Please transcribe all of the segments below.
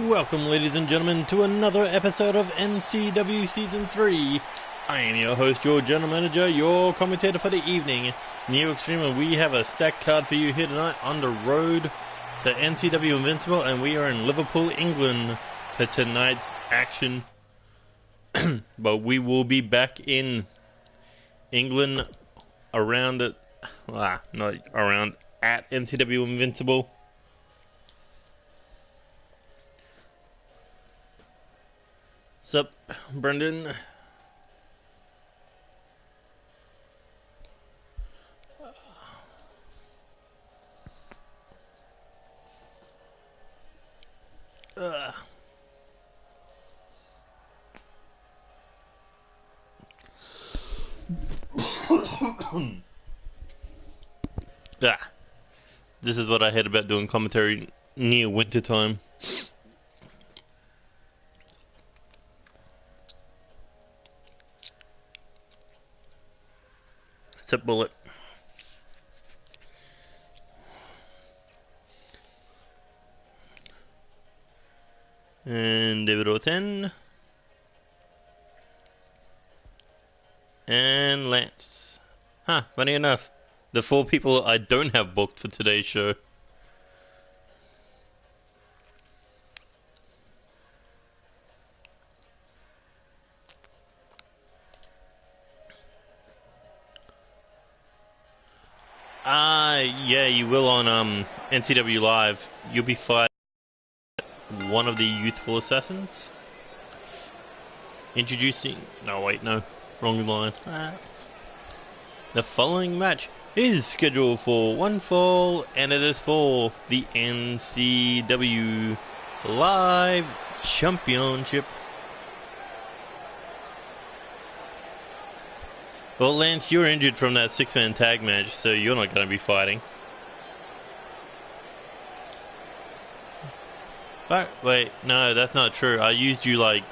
Welcome, ladies and gentlemen, to another episode of NCW Season 3. I am your host, your general manager, your commentator for the evening, Neo Extreme, and we have a stacked card for you here tonight on the road to NCW Invincible, and we are in Liverpool, England for tonight's action. But we will be back in England around it, not around, at NCW Invincible. Sup, Brendan? This is what I hate about doing commentary near winter time. Sup, Bullet? And David O10. And Lance. Funny enough, the 4 people I don't have booked for today's show. Yeah, you will on NCW Live. You'll be fighting one of the youthful assassins. Introducing... No, wait, no. Wrong line. The following match is scheduled for one fall, and it is for the NCW Live Championship. Well, Lance, you're injured from that 6-man tag match, so you're not going to be fighting. But, wait, no, that's not true. I used you like...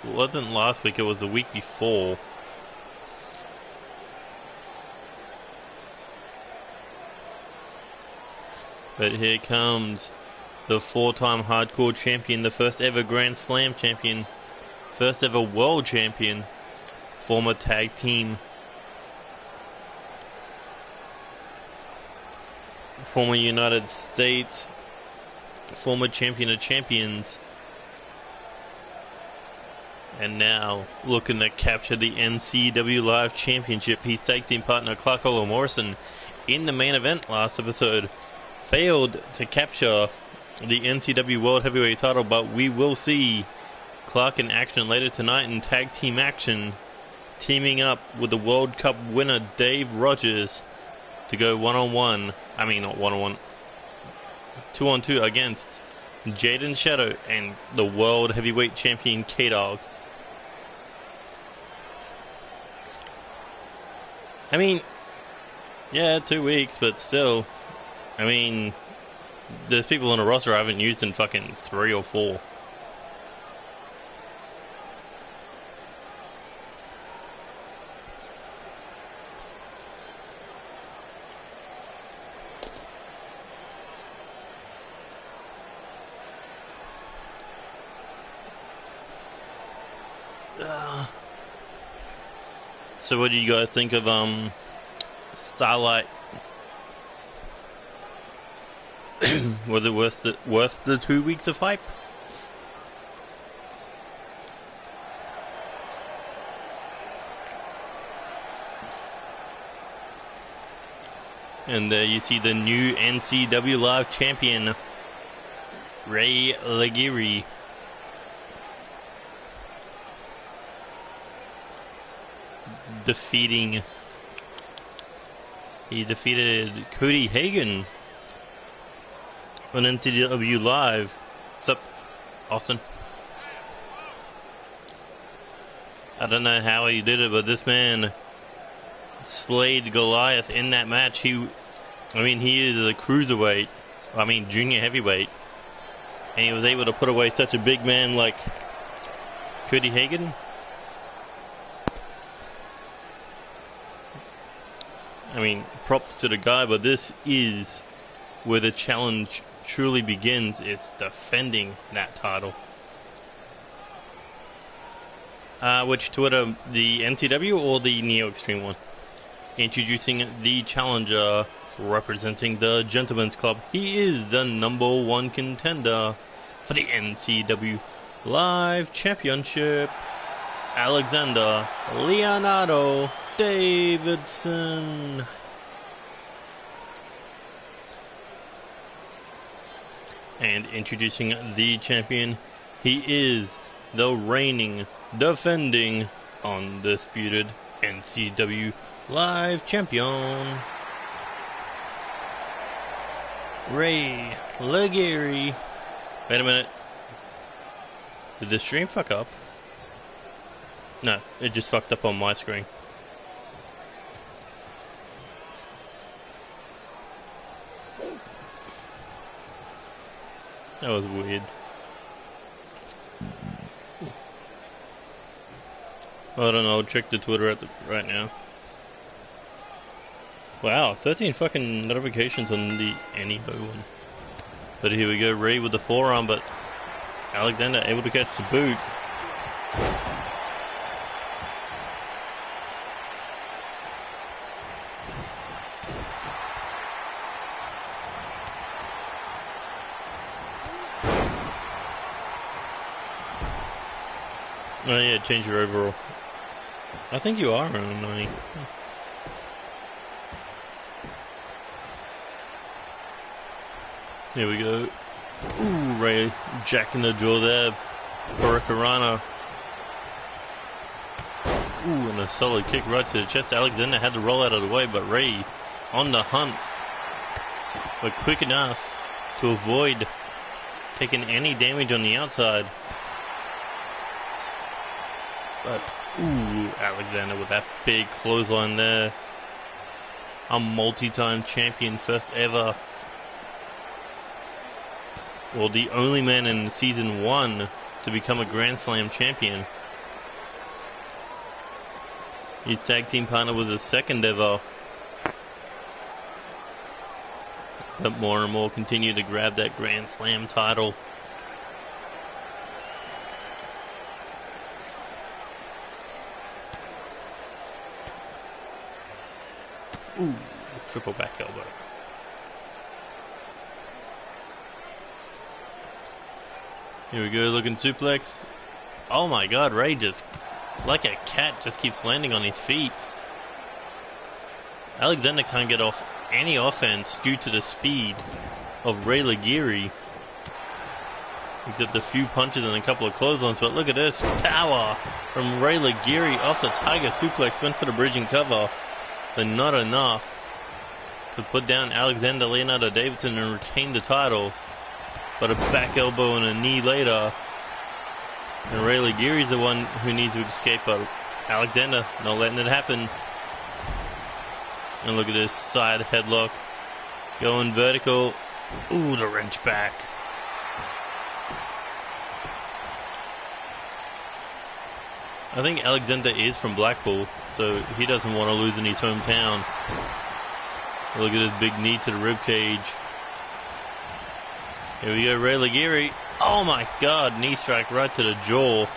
It wasn't last week, it was the week before. But here comes the 4-time hardcore champion, the first ever Grand Slam champion, first ever world champion, former tag team, former United States, former champion of champions, and now looking to capture the NCW Live Championship. His tag team partner Clark Ola Morrison in the main event last episode failed to capture the NCW World Heavyweight title, but we will see Clark in action later tonight in tag team action, teaming up with the World Cup winner Dave Rogers to go one-on-one, I mean not one-on-one, 2-on-2 against Jaden Shadow and the World Heavyweight Champion K-Dog. I mean, yeah, 2 weeks, but still, I mean, there's people on the roster I haven't used in fucking 3 or 4. So what do you guys think of Starlight? Was it worth the 2 weeks of hype? And there you see the new NCW Live champion, Ray Laguirre. He defeated Cody Hagan on NCW Live. What's up, Austin? I don't know how he did it, but this man slayed Goliath in that match. He is a cruiserweight, junior heavyweight, and he was able to put away such a big man like Cody Hagan. Props to the guy, but this is where the challenge truly begins, it's defending that title. Which Twitter, the NCW or the Neo Extreme one? Introducing the challenger, representing the Gentleman's Club. He is the #1 contender for the NCW Live Championship, Alexander Leonardo Davidson. And introducing the champion, he is the reigning, defending, undisputed NCW Live Champion, Ray Legary. Wait a minute. Did the stream fuck up? No, it just fucked up on my screen. That was weird. I don't know, check the Twitter right now. Wow, 13 fucking notifications on the NEO one. But here we go, Ray with the forearm, but Alexander able to catch the boot. Oh yeah, change your overall. I think you are around 90. Here we go. Ooh, Ray jacking the jaw there. Hurricanrana. Ooh, and a solid kick right to the chest. Alexander had to roll out of the way, but Ray on the hunt. But quick enough to avoid taking any damage on the outside. But, ooh, Alexander with that big clothesline there. A multi-time champion, first ever. Well, the only man in Season 1 to become a Grand Slam champion. His tag team partner was a second ever. But more and more continue to grab that Grand Slam title. Ooh, triple back elbow. Here we go, looking suplex. Oh my god, Ray just, like a cat, just keeps landing on his feet. Alexander can't get off any offense due to the speed of Ray Legary. Except a few punches and a couple of clotheslines, but look at this power from Ray Legary off the Tiger suplex, went for the bridging cover, but not enough to put down Alexander Leonardo Davidson and retain the title. But a back elbow and a knee later, and Ray Legary's the one who needs to escape, but Alexander not letting it happen. And look at this side headlock, going vertical. Ooh, the wrench back. I think Alexander is from Blackpool, so he doesn't want to lose in his hometown. Look at this big knee to the rib cage. Here we go, Ray Legary. Oh my god, knee strike right to the jaw.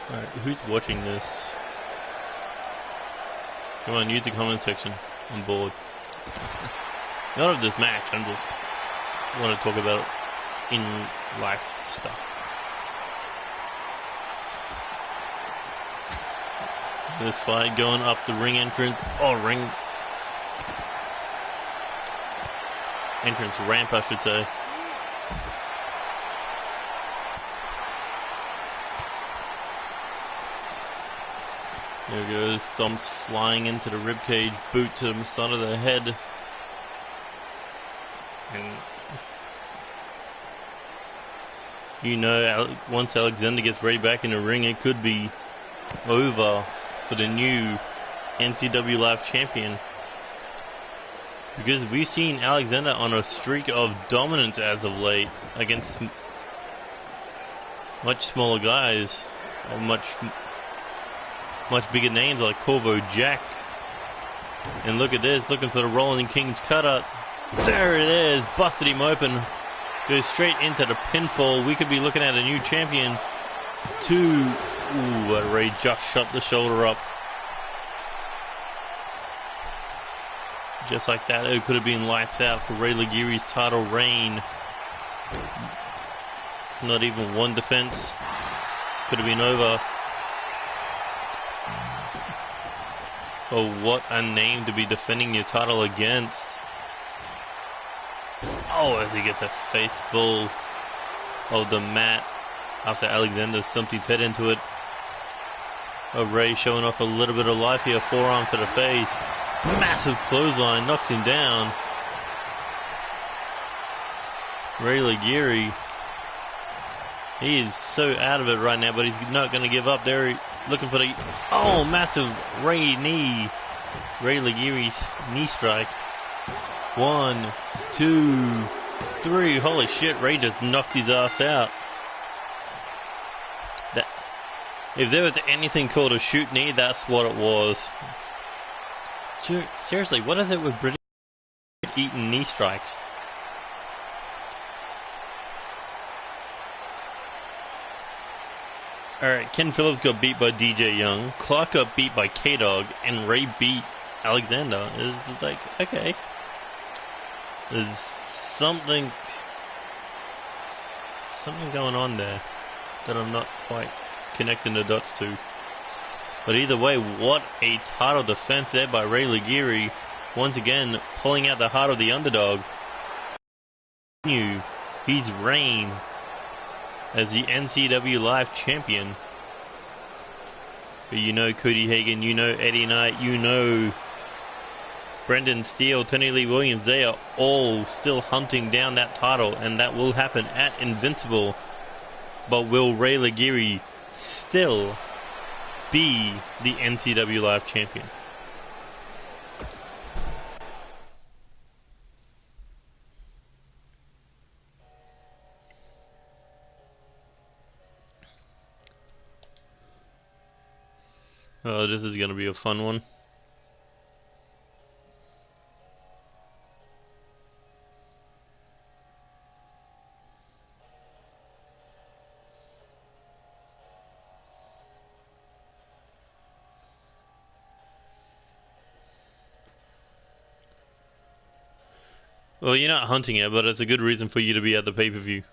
Alright, who's watching this? Come on, use the comment section. I'm bored. Not of this match, I'm just want to talk about in life stuff. This fight going up the ring entrance. Oh, ring entrance ramp, I should say. There it goes, stomps flying into the ribcage, boot to the side of the head. And You know, once Alexander gets ready back in the ring, it could be over for the new NCW Live Champion. Because we've seen Alexander on a streak of dominance as of late against much smaller guys, or much bigger names like Corvo Jack. And look at this, looking for the Rolling King's cutter. There it is, busted him open. Goes straight into the pinfall. We could be looking at a new champion. Ray just shot the shoulder up. Just like that, it could have been lights out for Ray Liguri's title reign. Not even one defense. Could have been over. Oh, what a name to be defending your title against. Oh, as he gets a face full of the mat after Alexander stumped his head into it. Oh, Ray showing off a little bit of life here. Forearm to the face. Massive clothesline, knocks him down. Ray Liguri, he is so out of it right now, but he's not going to give up. There, looking for the massive Ray knee. Ray Liguri's knee strike. 1, 2, 3. Holy shit, Ray just knocked his ass out. If there was anything called a shoot knee, that's what it was. Seriously, what is it with British eating knee strikes? Alright, Ken Phillips got beat by DJ Young, Clark got beat by K-Dog, and Ray beat Alexander. It's like, okay. There's something going on there that I'm not quite connecting the dots to. But either way, what a title defense there by Ray Liguri. Once again, pulling out the heart of the underdog. His reign as the NCW Live Champion. But you know Cody Hagan, you know Eddie Knight, you know Brendan Steele, Tony Lee Williams. They are all still hunting down that title, and that will happen at Invincible. But will Ray Liguri still be the NCW Live Champion? Oh, this is going to be a fun one. Well, you're not hunting it, but it's a good reason for you to be at the pay-per-view.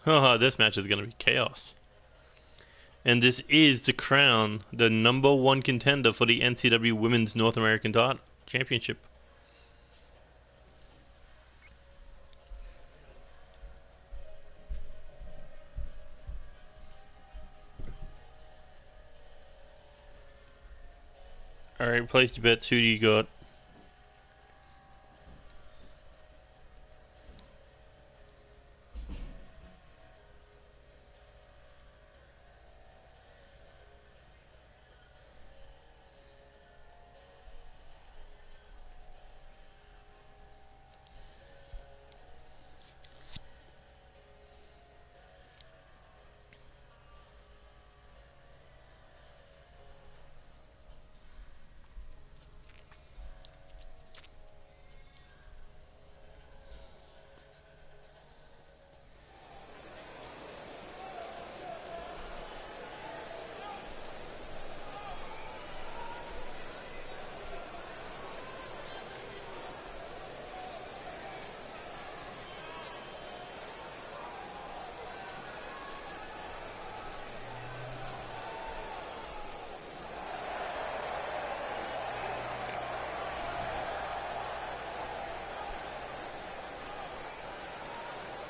Oh, this match is going to be chaos. And this is to crown the #1 contender for the NCW Women's North American Championship. Alright, place your bets. Who do you got?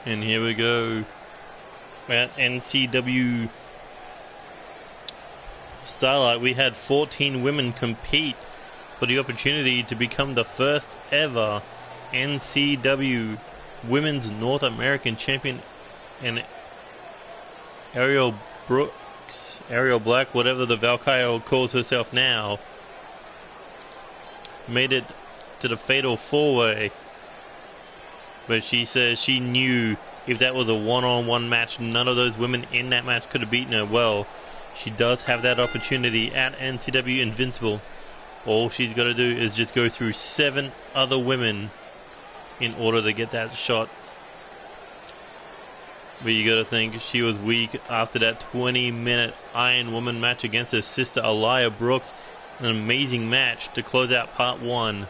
And here we go. at NCW Starlight, we had 14 women compete for the opportunity to become the first ever NCW Women's North American Champion, and Ariel Black, whatever the Valkyrie calls herself now, made it to the Fatal 4-Way. But she says she knew if that was a one-on-one match, none of those women in that match could have beaten her. Well, she does have that opportunity at NCW Invincible. All she's got to do is just go through 7 other women in order to get that shot. But you got to think she was weak after that 20-minute Iron Woman match against her sister Aliyah Brooks. An amazing match to close out part 1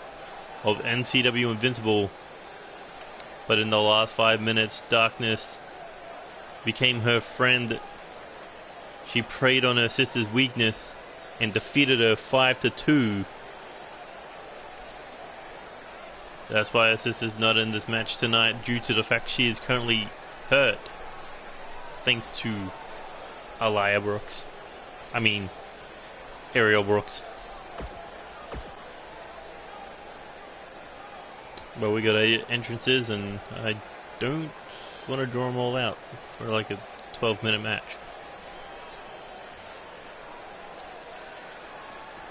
of NCW Invincible. But in the last 5 minutes, Darkness became her friend. She preyed on her sister's weakness and defeated her 5-2. That's why her sister's not in this match tonight, due to the fact she is currently hurt, thanks to Aliyah Brooks. I mean, Ariel Brooks. But we got 8 entrances, and I don't want to draw them all out for like a 12-minute match.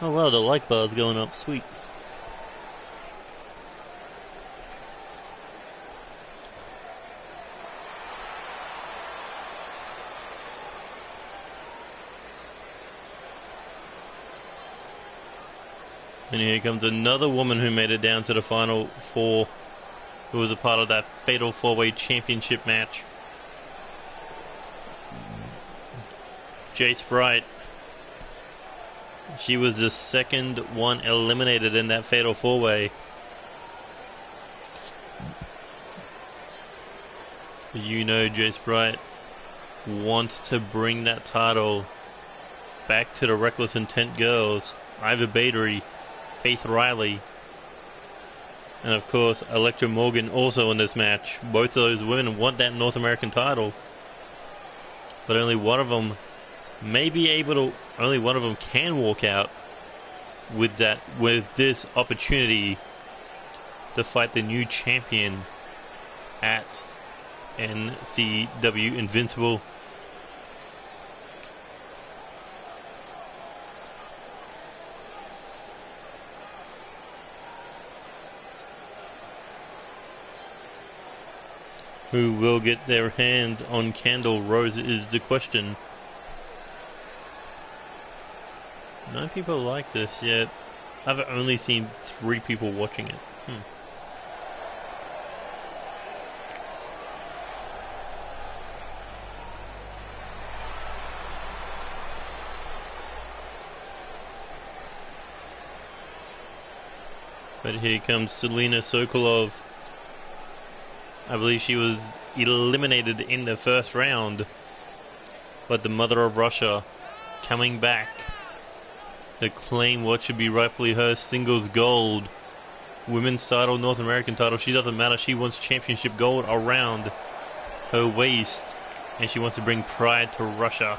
Oh wow, the like bar's going up, sweet. And here comes another woman who made it down to the final 4, who was a part of that Fatal 4-Way Championship match. Jace Bright. She was the second one eliminated in that Fatal 4-Way. You know Jace Bright wants to bring that title back to the Reckless Intent girls. Iva Battery, Faith Riley, and of course Electra Morgan also in this match. Both of those women want that North American title, but only one of them may be able to, only one of them can walk out with this opportunity to fight the new champion at NCW Invincible. Who will get their hands on Candle Rose is the question. 9 people like this, yet I've only seen 3 people watching it. But here comes Selena Sokolov. I believe she was eliminated in the first round, but the Mother of Russia coming back to claim what should be rightfully her singles gold, women's title, North American title. She doesn't matter. She wants championship gold around her waist, and she wants to bring pride to Russia.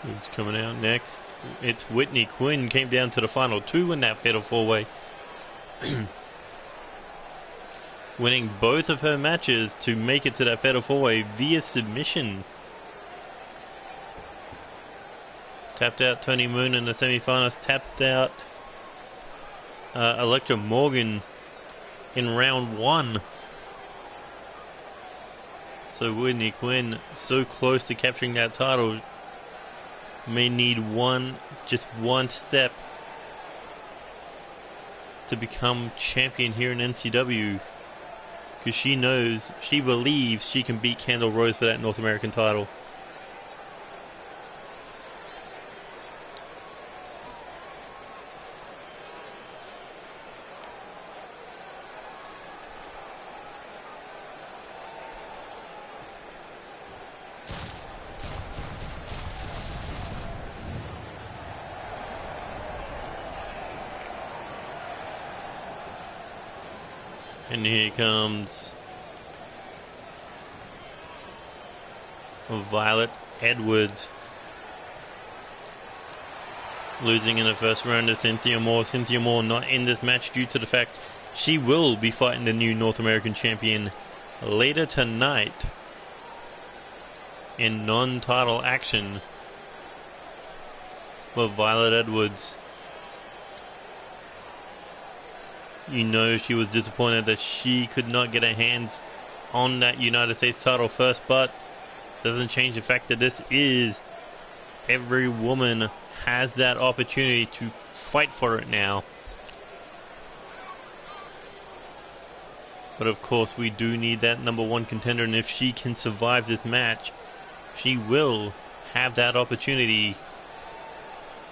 Who's coming out next? It's Whitney Quinn. Came down to the final 2 in that Fatal 4-Way. Winning both of her matches to make it to that Fatal 4-Way via submission. Tapped out Tony Moon in the semifinals. Tapped out Electra Morgan in round 1. So Whitney Quinn so close to capturing that title. May need just one step to become champion here in NCW. because she knows, she believes she can beat Kendall Rose for that North American title. And here comes Violet Edwards, losing in the first round to Cynthia Moore. Cynthia Moore not in this match due to the fact she will be fighting the new North American champion later tonight in non-title action. But Violet Edwards, you know, she was disappointed that she could not get her hands on that United States title first, but doesn't change the fact that this is, every woman has that opportunity to fight for it now. But of course we do need that number one contender, and if she can survive this match, she will have that opportunity.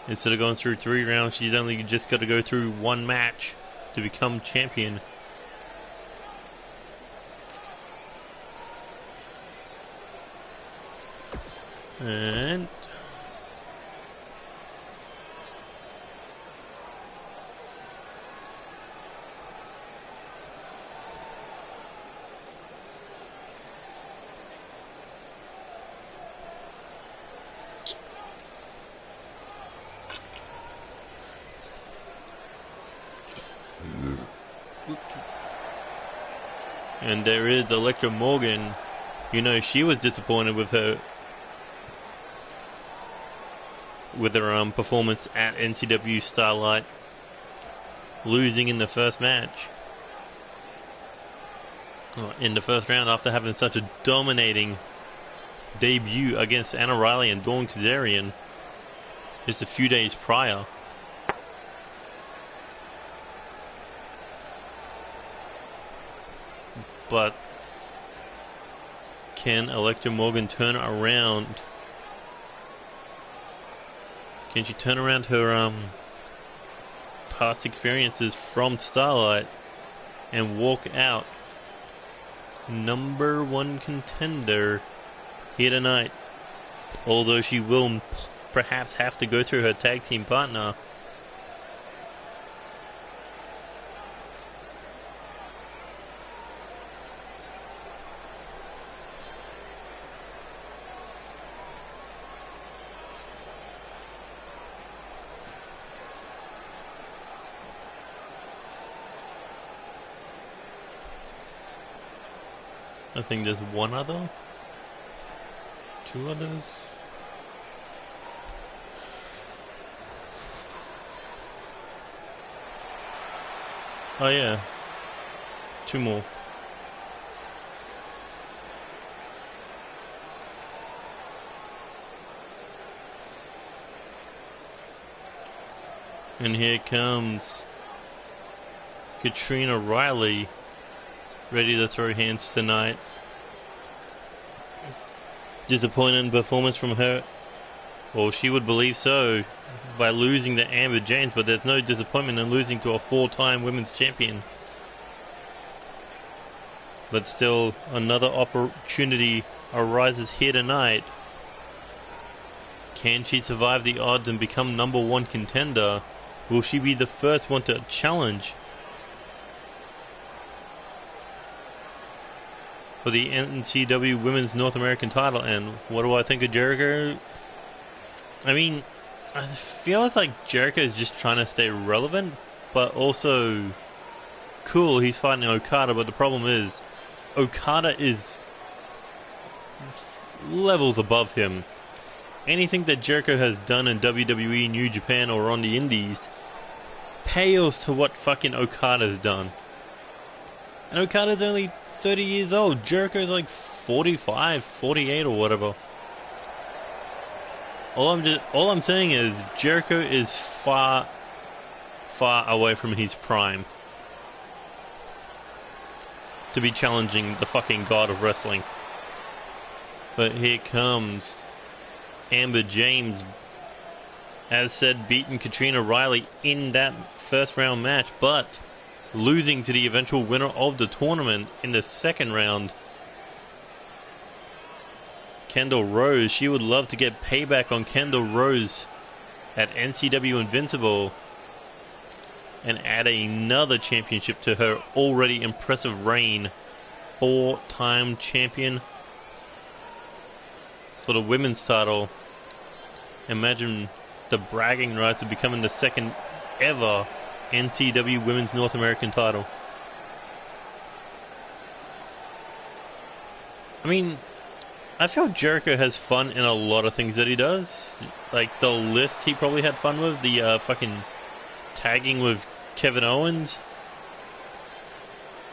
Instead of going through 3 rounds, she's only just got to go through 1 match to become champion. And there is Electra Morgan. You know, she was disappointed with her performance at NCW Starlight, losing in the first match, in the first round, after having such a dominating debut against Anna Riley and Dawn Kazarian just a few days prior. But can Electra Morgan turn around? Can she turn around her past experiences from Starlight and walk out number one contender here tonight? Although she will perhaps have to go through her tag team partner. I think there's 1 other, 2 others. Oh yeah, 2 more. And here comes Katrina Riley, ready to throw hands tonight. Disappointing performance from her. Well, she would believe so, by losing to Amber James, but there's no disappointment in losing to a 4-time women's champion. But still, another opportunity arises here tonight. Can she survive the odds and become number one contender? Will she be the first one to challenge for the NCW Women's North American title? And what do I think of Jericho? I mean, I feel like Jericho is just trying to stay relevant, but also cool. He's fighting Okada, but the problem is Okada is levels above him. Anything that Jericho has done in WWE, New Japan, or on the Indies pales to what fucking Okada's done. And Okada's only 30 years old. Jericho's like 45, 48 or whatever. All I'm saying is Jericho is far away from his prime. to be challenging the fucking god of wrestling. But here comes Amber James, as said, beating Katrina Riley in that first round match, but losing to the eventual winner of the tournament in the second round. Kendall Rose, she would love to get payback on Kendall Rose at NCW Invincible and add another championship to her already impressive reign. 4-time champion for the women's title. Imagine the bragging rights of becoming the second ever NCW Women's North American title. I mean, I feel Jericho has fun in a lot of things that he does. Like the list he probably had fun with, the fucking tagging with Kevin Owens.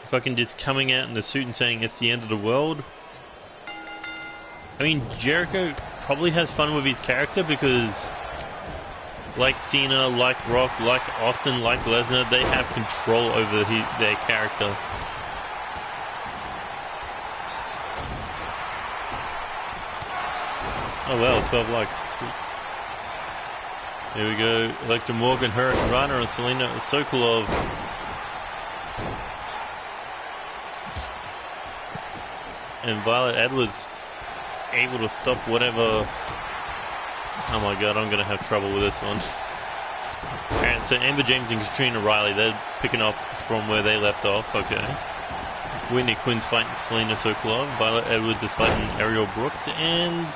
Fucking just coming out in the suit and saying it's the end of the world. I mean, Jericho probably has fun with his character because, like Cena, like Rock, like Austin, like Lesnar, they have control over their character. Oh well, 12 likes. Sweet. Here we go. Elektra Morgan, Hurricane Rana, and Selena Sokolov. And Violet Edwards able to stop whatever. Oh my god, I'm gonna have trouble with this one. Alright, so Amber James and Katrina Riley, they're picking up from where they left off. Okay. Whitney Quinn's fighting Selena Sokolov. Violet Edwards is fighting Ariel Brooks, and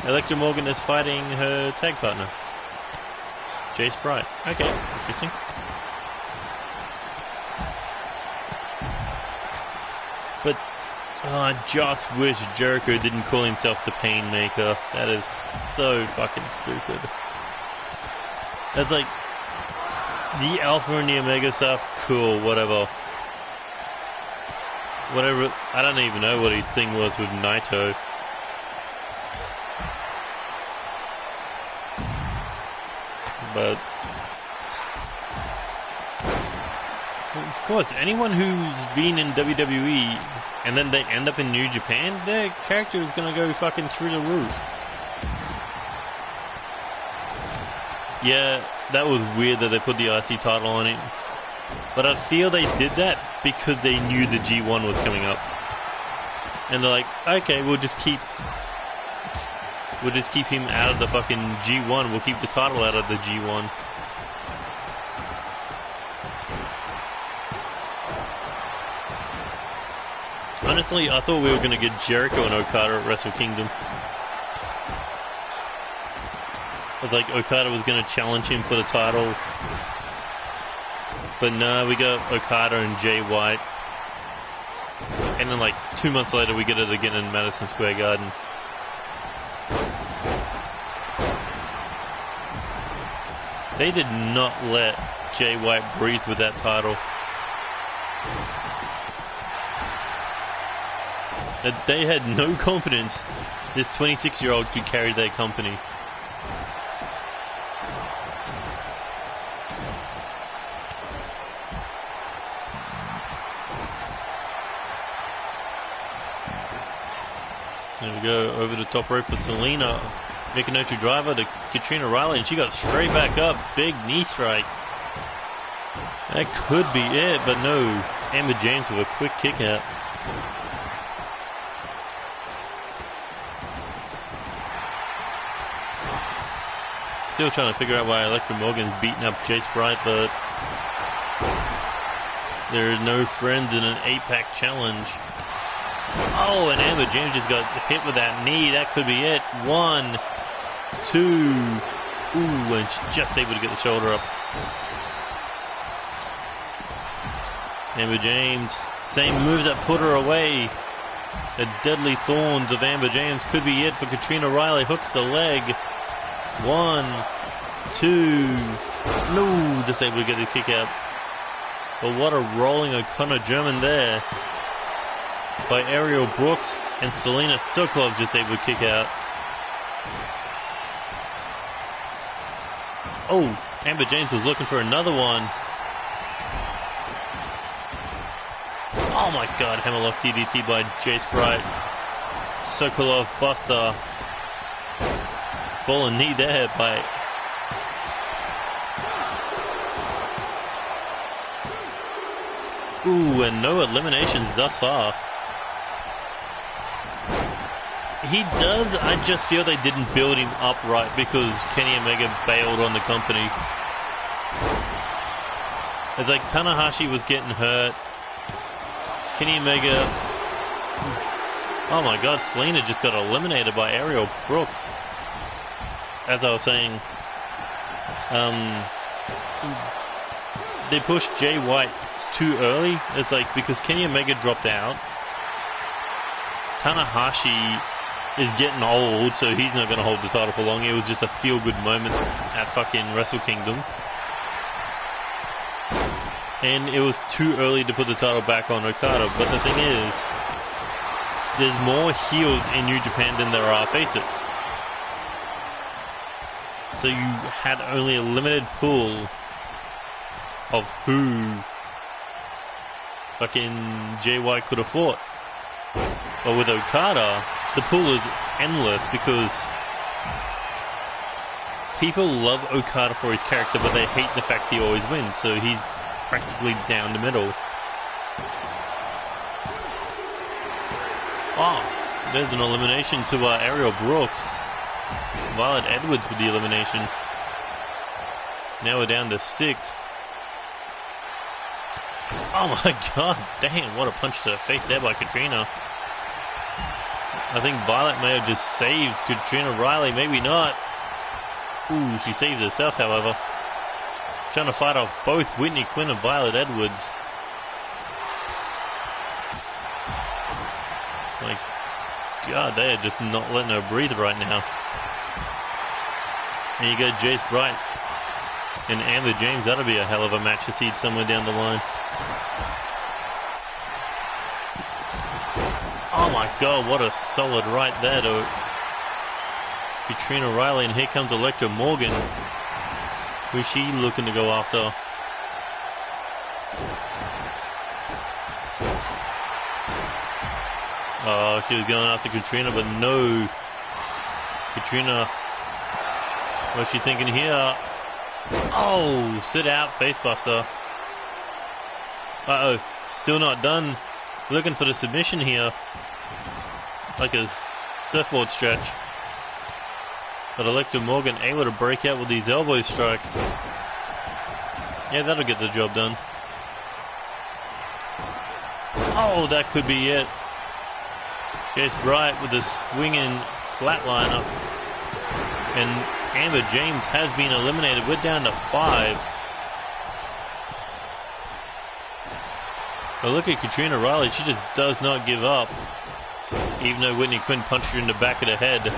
Elektra Morgan is fighting her tag partner, Jace Bright. Okay, interesting. But I just wish Jericho didn't call himself the Painmaker. That is so fucking stupid. That's like the Alpha and the Omega stuff. Cool, whatever. Whatever. I don't even know what his thing was with Naito. But of course, anyone who's been in WWE and then they end up in New Japan, their character is gonna go fucking through the roof. Yeah, that was weird that they put the IC title on it, but I feel they did that because they knew the G1 was coming up, and they're like, okay, we'll just keep him out of the fucking G1. We'll keep the title out of the G1. Honestly, I thought we were going to get Jericho and Okada at Wrestle Kingdom. I was like, Okada was going to challenge him for the title. But no, we got Okada and Jay White. And then like 2 months later, we get it again in Madison Square Garden. They did not let Jay White breathe with that title. That they had no confidence this 26-year-old could carry their company. There we go, over the top rope with Selena. Michinoku driver to Katrina Riley, and she got straight back up. Big knee strike. That could be it, but no. Amber James with a quick kick out. Still trying to figure out why Elektra Morgan's beating up Jace Bright, but there are no friends in an 8-pack challenge. Oh, and Amber James just got hit with that knee. That could be it. 1, 2. Ooh, and she's just able to get the shoulder up. Amber James, same move that put her away. The deadly thorns of Amber James could be it for Katrina Riley. Hooks the leg. 1, 2. No, just able to get the kick out. But what a rolling O'Connor German there by Ariel Brooks, and Selena Sokolov just able to kick out. Oh, Amber James was looking for another one. Oh my god, hammerlock DDT by Jace Bright. Sokolov Buster. Fallen knee there by... Ooh, and no eliminations thus far. He does, I just feel they didn't build him up right because Kenny Omega bailed on the company. It's like Tanahashi was getting hurt. Kenny Omega... Oh my god, Selena just got eliminated by Ariel Brooks. As I was saying, they pushed Jay White too early. It's like, because Kenny Omega dropped out, Tanahashi is getting old, so he's not going to hold the title for long. It was just a feel-good moment at fucking Wrestle Kingdom. And it was too early to put the title back on Okada. But the thing is, there's more heels in New Japan than there are faces. So you had only a limited pool of who fucking Jay White could have fought. But with Okada, the pool is endless because people love Okada for his character, but they hate the fact he always wins. So he's practically down the middle. Oh, there's an elimination to Ariel Brooks. Violet Edwards with the elimination. Now we're down to 6. Oh my god, damn, what a punch to the face there by Katrina. I think Violet may have just saved Katrina Riley, maybe not. Ooh, she saves herself, however. Trying to fight off both Whitney Quinn and Violet Edwards. My god, they are just not letting her breathe right now. And you go Jace Bright and Amber James. That'll be a hell of a match to see somewhere down the line. Oh my god, what a solid right there to Katrina Riley. And here comes Elektra Morgan. Who's she looking to go after? Oh, she was going after Katrina, but no. Katrina, what's she thinking here? Oh, sit out, facebuster. Uh-oh, still not done. Looking for the submission here. Like a surfboard stretch. But Elektra Morgan able to break out with these elbow strikes. Yeah, that'll get the job done. Oh, that could be it. Jace Bright with a swinging flatliner. And Amber James has been eliminated. We're down to 5. But look at Katrina Riley. She just does not give up. Even though Whitney Quinn punched her in the back of the head.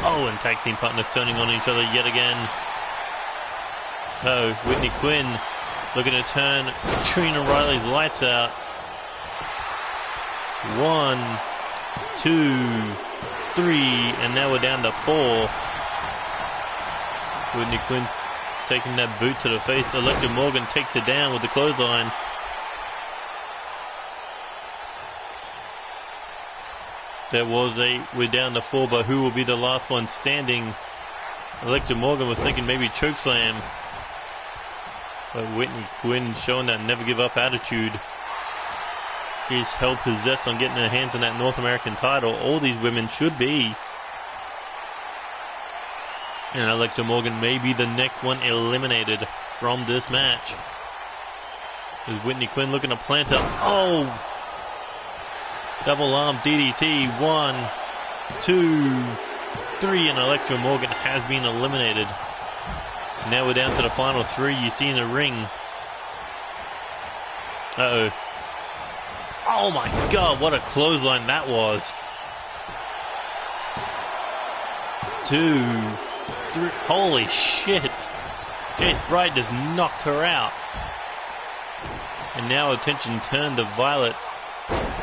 Oh, and tag team partners turning on each other yet again. Oh, Whitney Quinn looking to turn Katrina Riley's lights out. 1, 2, 3, and now we're down to 4. Whitney Quinn taking that boot to the face. Elektra Morgan takes it down with the clothesline. We're down to 4, but who will be the last one standing? Elektra Morgan was thinking maybe chokeslam. But Whitney Quinn showing that never give up attitude. She's hell possessed on getting her hands on that North American title. All these women should be. And Elektra Morgan may be the next one eliminated from this match. Is Whitney Quinn looking to plant her? Oh! Double arm DDT. 1, 2, 3, and Elektra Morgan has been eliminated. Now we're down to the final 3 you see in the ring. Uh-oh. Oh my god, what a clothesline that was. 2, 3, holy shit. Jace Bright just knocked her out. And now attention turned to Violet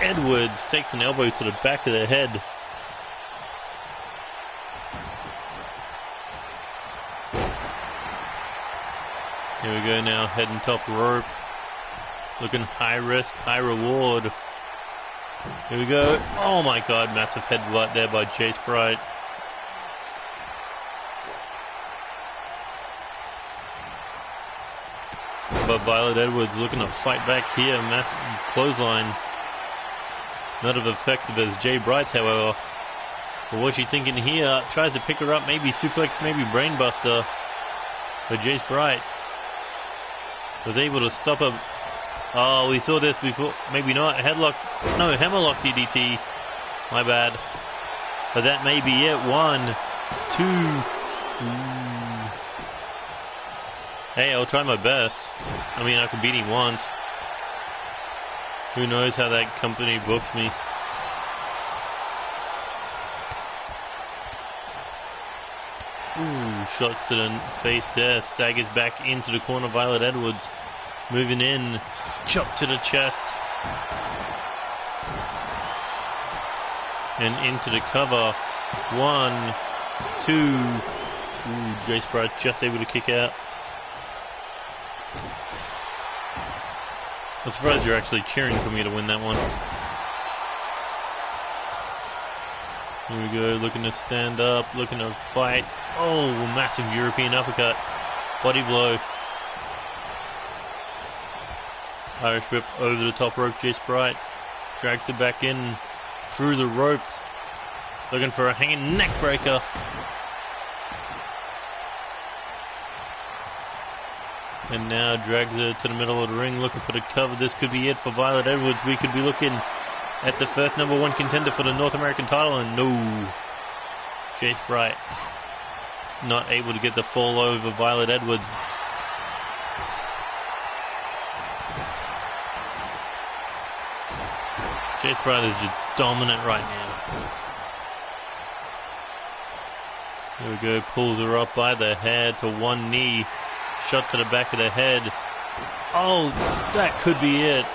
Edwards. Takes an elbow to the back of the head. Here we go now, heading top rope. Looking high risk, high reward. Here we go. Oh my god, massive headbutt there by Jace Bright. But Violet Edwards looking to fight back here. Massive clothesline. Not as effective as Jay Bright's, however. But what's she thinking here? Tries to pick her up, maybe suplex, maybe brainbuster. But Jace Bright was able to stop her. Oh, we saw this before. Maybe not. Headlock. No, hammerlock DDT. My bad. But that may be it. 1, 2. Hey, I'll try my best. I mean, I could beat him once. Who knows how that company books me. Ooh, shots to the face there. Staggers back into the corner. Violet Edwards moving in. Chop to the chest. And into the cover. 1, 2. Ooh, Jace Bright just able to kick out. I'm surprised you're actually cheering for me to win that one. Here we go, looking to stand up, looking to fight. Oh, massive European uppercut. Body blow. Irish whip over the top rope, Jace Bright. Drags it back in through the ropes. Looking for a hanging neck breaker. And now drags her to the middle of the ring, looking for the cover. This could be it for Violet Edwards. We could be looking at the first #1 contender for the North American title, and no. Jace Bright not able to get the fall over Violet Edwards. Jace Bright is just dominant right now. Here we go, pulls her up by the hair to one knee. Shot to the back of the head. Oh, that could be it.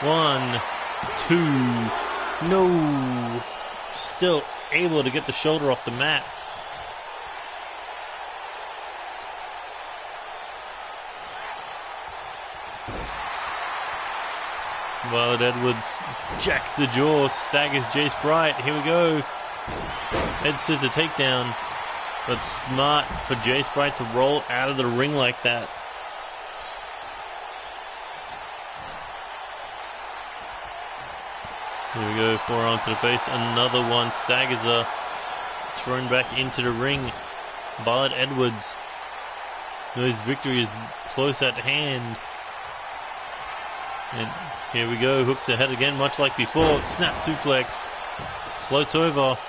1, 2. No. Still able to get the shoulder off the mat. Violet Edwards jacks the jaw, staggers Jace Bright. Here we go. Head scissor takedown. But smart for Jace Bright to roll out of the ring like that. Here we go, forearm to the face. Another one, staggers her. Thrown back into the ring. Violet Edwards knows victory is close at hand. And here we go, hooks her head again, much like before. Snap suplex. Floats over.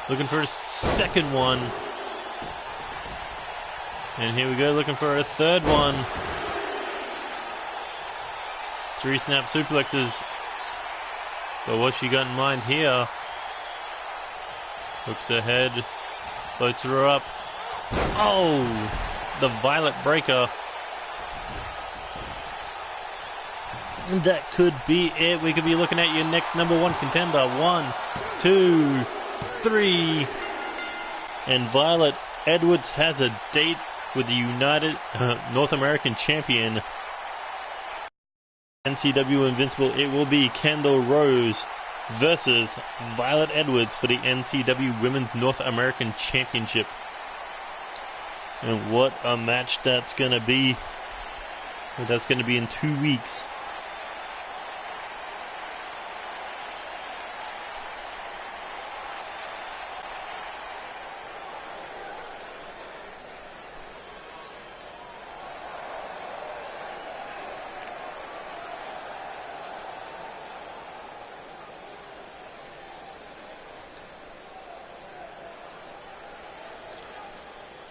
Looking for a second one. And here we go, looking for a third one. 3 snap suplexes. But what's she got in mind here? Hooks her head. Floats her up. Oh! The Violet Breaker. And that could be it. We could be looking at your next #1 contender. 1, 2, 3. And Violet Edwards has a date with the United North American Champion. NCW Invincible. It will be Kendall Rose versus Violet Edwards for the NCW Women's North American Championship. And what a match that's going to be. That's going to be in 2 weeks.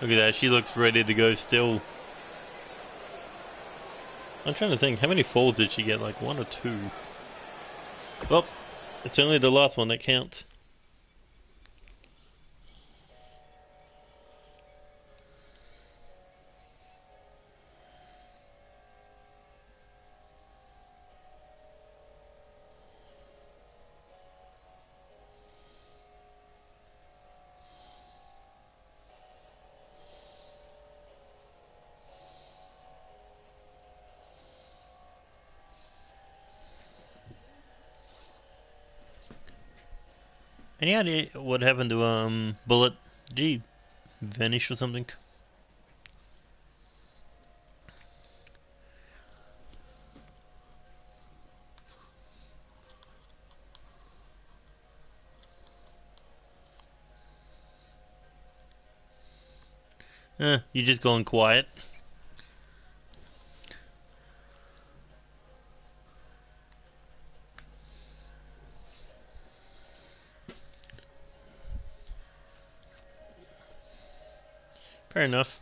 Look at that, she looks ready to go still. I'm trying to think, how many falls did she get? Like 1 or 2? Well, it's only the last one that counts. Any idea what happened to Bullet? Did he vanish or something? You just going quiet. Fair enough.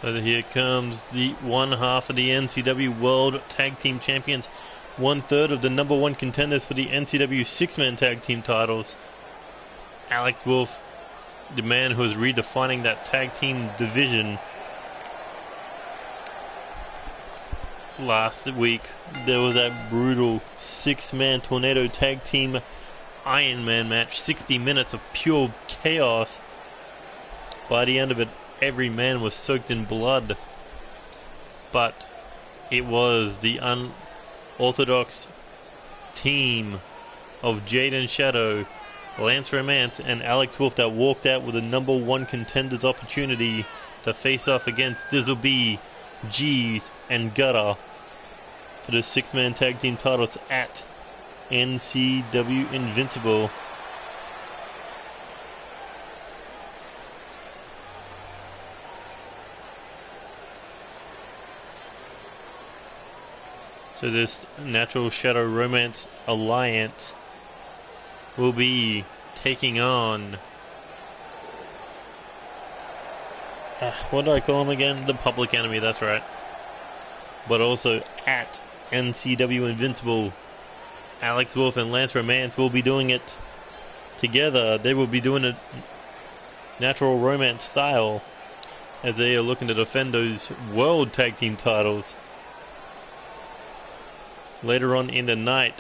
So here comes the one half of the NCW World Tag Team Champions, 1/3 of the number one contenders for the NCW six-man tag team titles. Alex Wolf, the man who is redefining that tag team division. Last week, there was that brutal six-man tornado tag team Iron Man match, 60 minutes of pure chaos. By the end of it, every man was soaked in blood, but it was the unorthodox team of Jade and Shadow, Lance Romance, and Alex Wolf that walked out with the number one contender's opportunity to face off against Dizzle B, G's, and Gutter for the six-man tag team titles at NCW Invincible. So this Natural Shadow Romance Alliance will be taking on... what do I call them again? The Public Enemy, that's right. But also at NCW Invincible, Alex Wolf and Lance Romance will be doing it together. They will be doing it Natural Romance style, as they are looking to defend those World Tag Team titles. Later on in the night,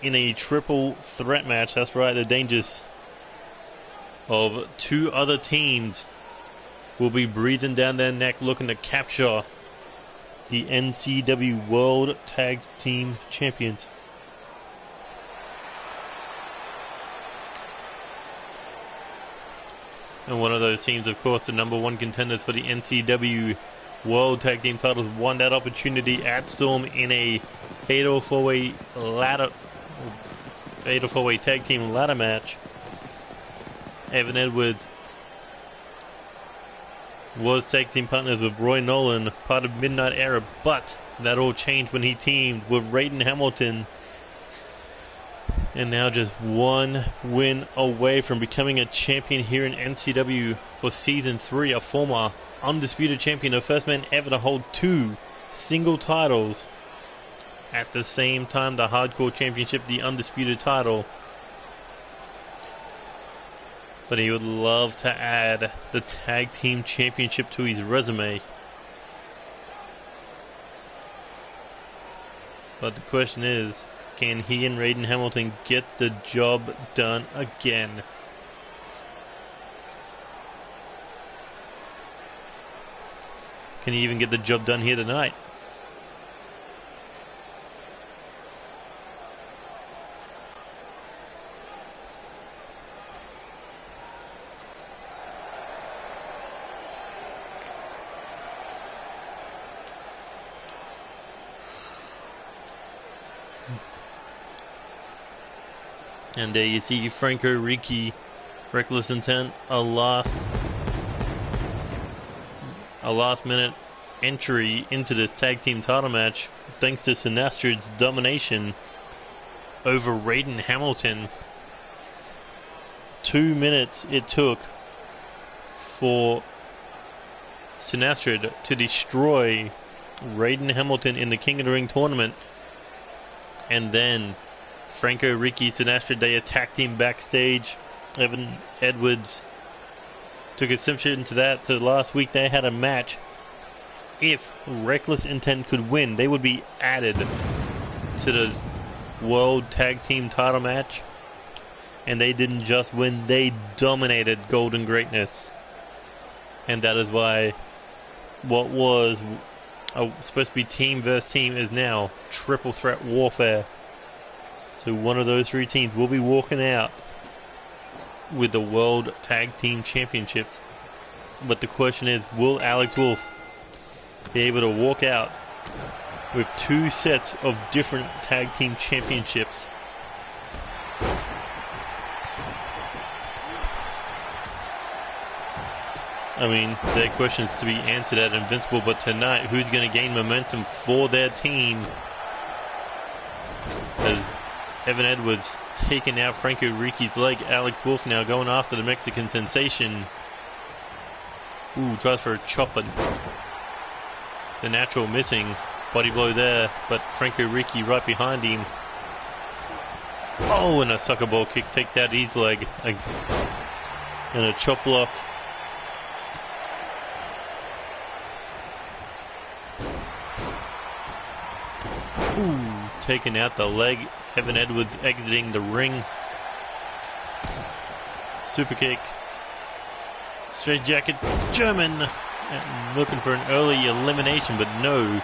in a triple threat match, that's right, the dangers of two other teams will be breathing down their neck looking to capture the NCW World Tag Team Champions. And one of those teams, of course, the number one contenders for the NCW World Tag Team titles, won that opportunity at Storm in a fatal four-way tag team ladder match. Evan Edwards was tag team partners with Roy Nolan, part of Midnight Era, but that all changed when he teamed with Raiden Hamilton, and now just one win away from becoming a champion here in NCW for Season 3, a former undisputed champion, the first man ever to hold two single titles at the same time, the Hardcore Championship, the undisputed title. But he would love to add the Tag Team Championship to his resume. But the question is, can he and Raiden Hamilton get the job done again? Can he even get the job done here tonight? And there you see Franco Ricci, Reckless Intent, a last minute entry into this tag team title match thanks to Sinastrid's domination over Raiden Hamilton. 2 minutes it took for Sinestro to destroy Raiden Hamilton in the King of the Ring tournament, and then Franco, Ricky, Sinestro, they attacked him backstage. Evan Edwards took exception to that. So last week they had a match. If Reckless Intent could win, they would be added to the World Tag Team title match. And they didn't just win, they dominated Golden Greatness. And that is why what was supposed to be team versus team is now triple threat warfare. So one of those 3 teams will be walking out with the World Tag Team Championships. But the question is, will Alex Wolf be able to walk out with 2 sets of different Tag Team Championships? I mean, there are questions to be answered at Invincible, but tonight, who's going to gain momentum for their team? As Evan Edwards taking out Franco Ricci's leg. Alex Wolf now going after the Mexican sensation. Ooh, tries for a chop, but the natural missing. Body blow there, but Franco Ricci right behind him. Oh, and a sucker ball kick takes out his leg. And a chop block. Ooh, taking out the leg. Evan Edwards exiting the ring. Super kick. Straight jacket. German. Looking for an early elimination, but no.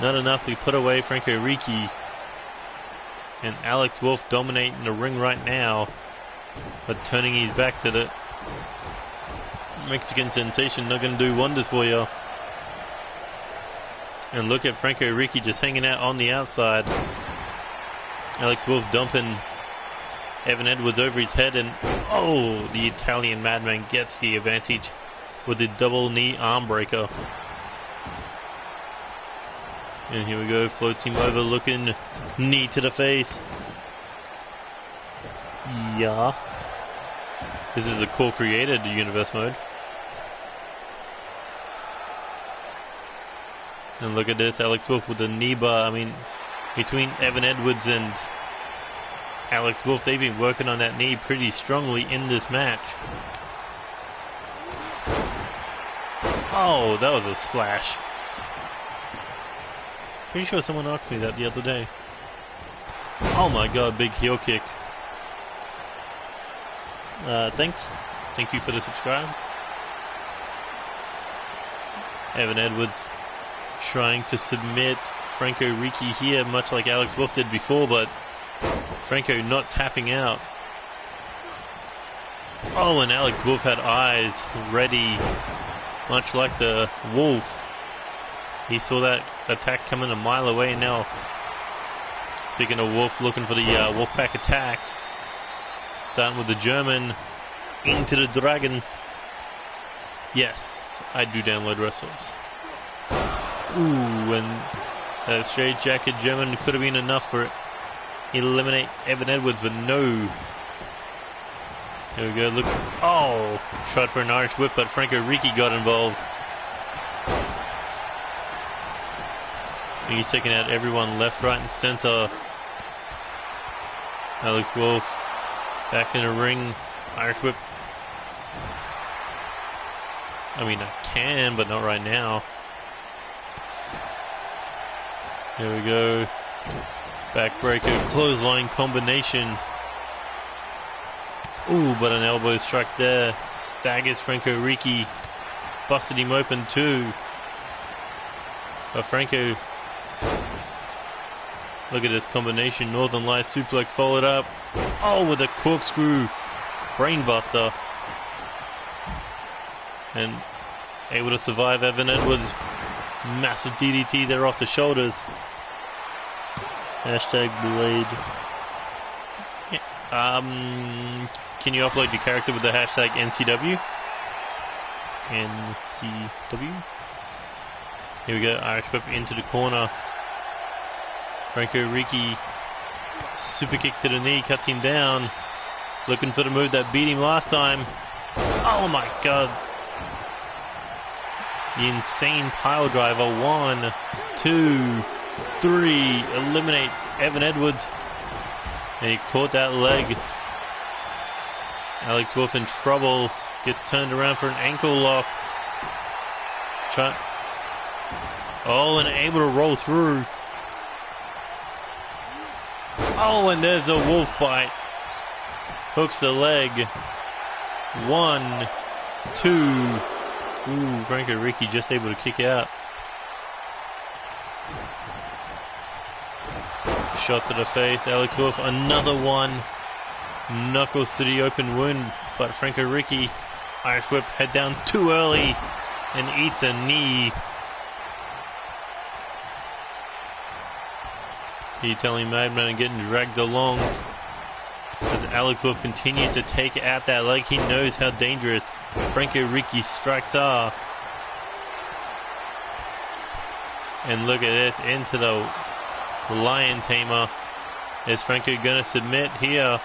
Not enough to put away Franco Ricci. And Alex Wolf dominating the ring right now. But turning his back to the Mexican sensation. Not going to do wonders for you. And look at Franco Ricci just hanging out on the outside. Alex Wolf dumping Evan Edwards over his head, and oh, the Italian Madman gets the advantage with the double knee arm breaker. And here we go, floats him over, looking knee to the face. Yeah. This is a co-created universe mode. And look at this, Alex Wolf with the knee bar. I mean, between Evan Edwards and Alex Wolf, they've been working on that knee pretty strongly in this match. Oh, that was a splash. Pretty sure someone asked me that the other day. Oh my god, big heel kick. Thanks. Thank you for the subscribe. Evan Edwards trying to submit Franco Ricci here, much like Alex Wolf did before, but Franco not tapping out. Oh, and Alex Wolf had eyes ready, much like the Wolf. He saw that attack coming a mile away, and now, speaking of Wolf, looking for the Wolfpack attack. Starting with the German into the Dragon. Yes, I do download wrestles. Ooh, and that straight jacket German could have been enough for eliminate Evan Edwards, but no. Here we go, look. Oh, tried for an Irish whip, but Franco Ricci got involved. And he's taking out everyone left, right, and center. Alex Wolf back in the ring. Irish whip. I mean, I can, but not right now. Here we go. Backbreaker, clothesline combination. Ooh, but an elbow strike there. Staggers Franco Ricci. Busted him open too. But Franco, look at this combination. Northern Lights suplex followed up. Oh, with a corkscrew brainbuster. And able to survive Evan Edwards. Massive DDT there off the shoulders. Hashtag Blade. Can you upload your character with the hashtag NCW? NCW? Here we go, Irish whip into the corner. Franco Ricci, super kick to the knee, cuts him down. Looking for the move that beat him last time. Oh my god. The insane pile driver. 1, 2, 3. Eliminates Evan Edwards. And he caught that leg. Alex Wolf in trouble. Gets turned around for an ankle lock. Oh, and able to roll through. Oh, and there's a wolf bite. Hooks the leg. 1, 2. Ooh, Franco Ricky just able to kick out. Shot to the face. Alex Wolf, another one. Knuckles to the open wound, but Franco Ricky, Irish whip, head down too early and eats a knee. He telling Madman getting dragged along as Alex Wolf continues to take out that leg. He knows how dangerous Franco Ricci's strikes are. And look at this, into the Lion Tamer. Is Franco gonna submit here?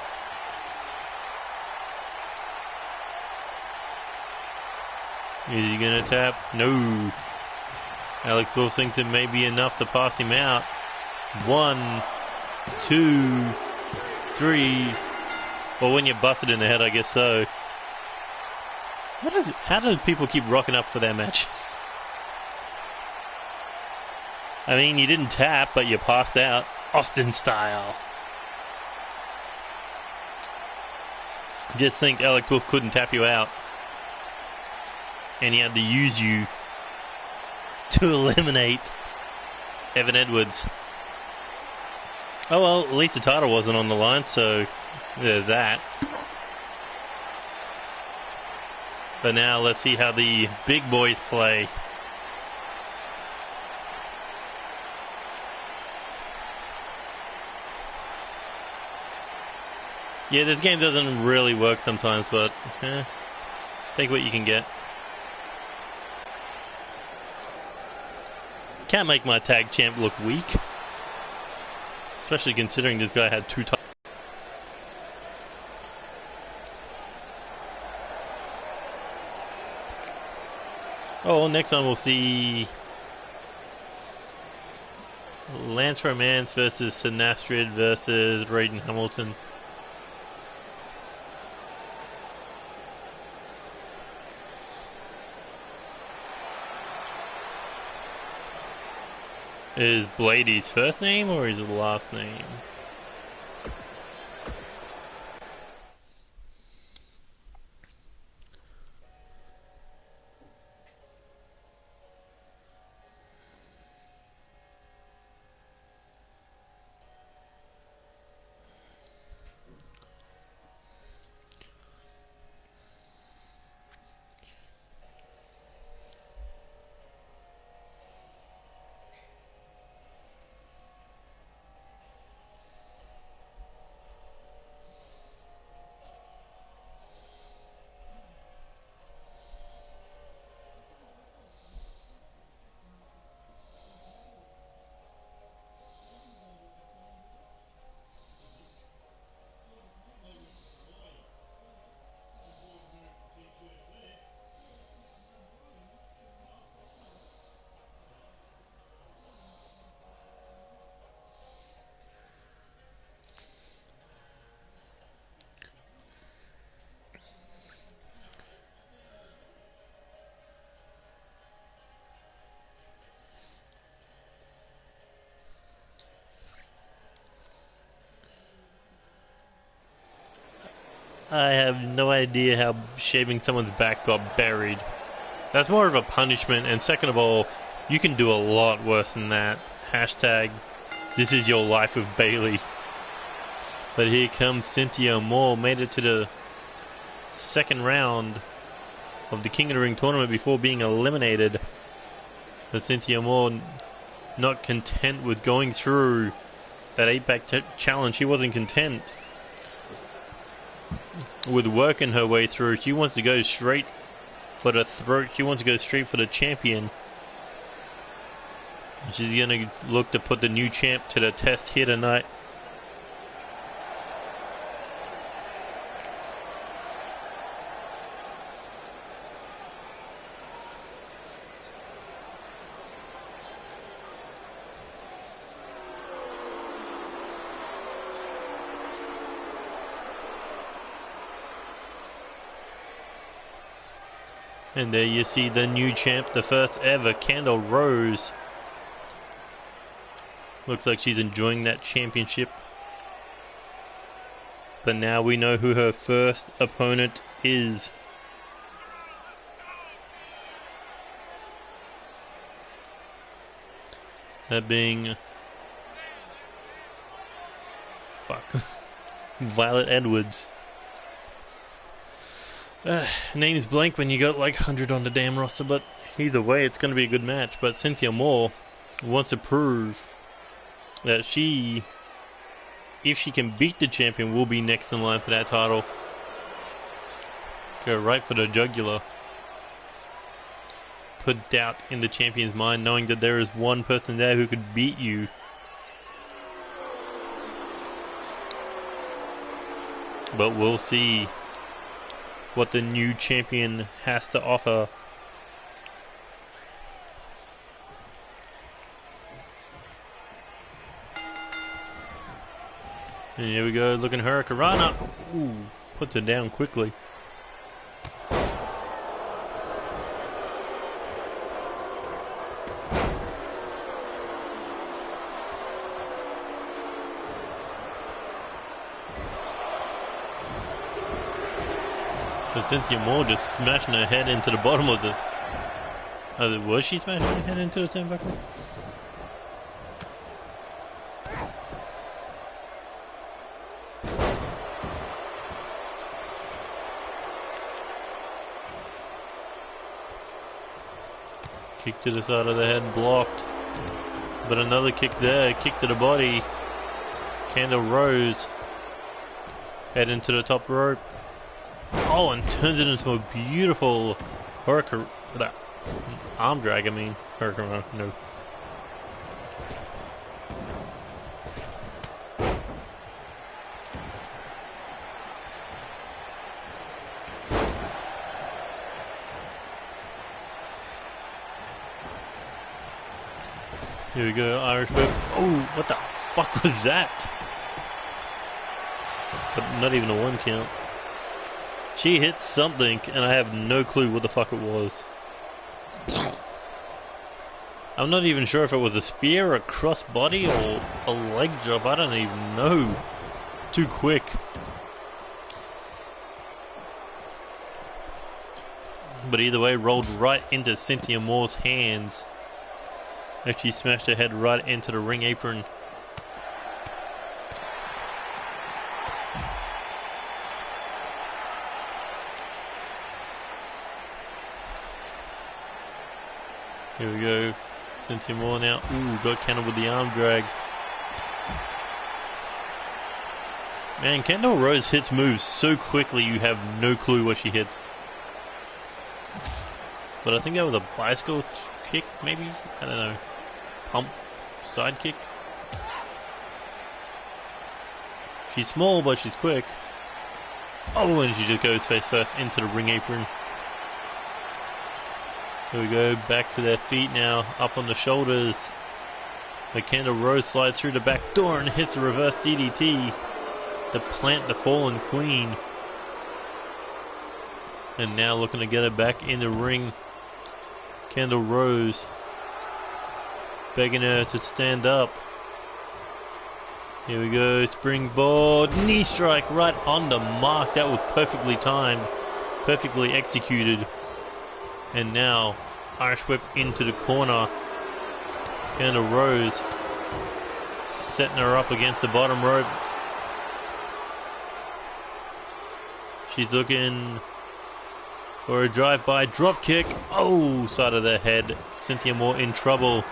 Is he gonna tap? No. Alex Wolf thinks it may be enough to pass him out. 1, 2, 3. Well, when you're busted in the head, I guess so. How do people keep rocking up for their matches? I mean, you didn't tap, but you passed out. Austin style. Just think Alex Wolf couldn't tap you out. And he had to use you to eliminate Evan Edwards. Oh well, at least the title wasn't on the line, so there's that. But now let's see how the big boys play. Yeah, this game doesn't really work sometimes, but take what you can get. Can't make my tag champ look weak. Especially considering this guy had 2 titles. Oh, next time we'll see Lance Romance versus Sinastrid versus Raiden Hamilton. Is Blade his first name or his last name? I have no idea how shaving someone's back got buried. That's more of a punishment, and second of all, you can do a lot worse than that. Hashtag, this is your life with Bailey. But here comes Cynthia Moore, made it to the second round of the King of the Ring tournament before being eliminated. But Cynthia Moore, not content with going through that 8-pack challenge, she wasn't content with working her way through. She wants to go straight for the throat. She wants to go straight for the champion. She's going to look to put the new champ to the test here tonight. And there you see the new champ, the first ever, Candice Rose. Looks like she's enjoying that championship. But now we know who her first opponent is. That being... Violet Edwards. Name's blank when you got like 100 on the damn roster, but either way it's going to be a good match. But Cynthia Moore wants to prove that she, if she can beat the champion, will be next in line for that title. Go right for the jugular. Put doubt in the champion's mind, knowing that there is one person there who could beat you. But we'll see what the new champion has to offer. And here we go, looking Hurricanrana. Ooh, puts her down quickly. But Cynthia Moore just smashing her head into the bottom of the... was she smashing her head into the turnbuckle? Kick to the side of the head, blocked. But another kick there, kick to the body. Candice Rose. Head into the top rope. Oh, and turns it into a beautiful hurricane. Arm drag, I mean. Hurricane, no. Here we go, Irish whip. Oh, what the fuck was that? But not even a 1 count. She hit something, and I have no clue what the fuck it was. I'm not even sure if it was a spear, a cross body, or a leg drop. I don't even know. Too quick. But either way, rolled right into Cynthia Moore's hands. As she smashed her head right into the ring apron. Here we go. Cynthia Moore now. Ooh, got countered with the arm drag. Man, Candice Rose hits moves so quickly you have no clue what she hits. But I think that was a bicycle kick, maybe? I don't know. Pump side kick. She's small, but she's quick. Oh, and she just goes face first into the ring apron. Here we go, back to their feet now, up on the shoulders. The Candice Rose slides through the back door and hits a reverse DDT to plant the fallen queen. And now looking to get her back in the ring. Candice Rose begging her to stand up. Here we go, springboard, knee strike right on the mark. That was perfectly timed, perfectly executed. And now, Irish whip into the corner. Candice Rose setting her up against the bottom rope. She's looking for a drive-by drop kick. Oh, side of the head. Cynthia Moore in trouble.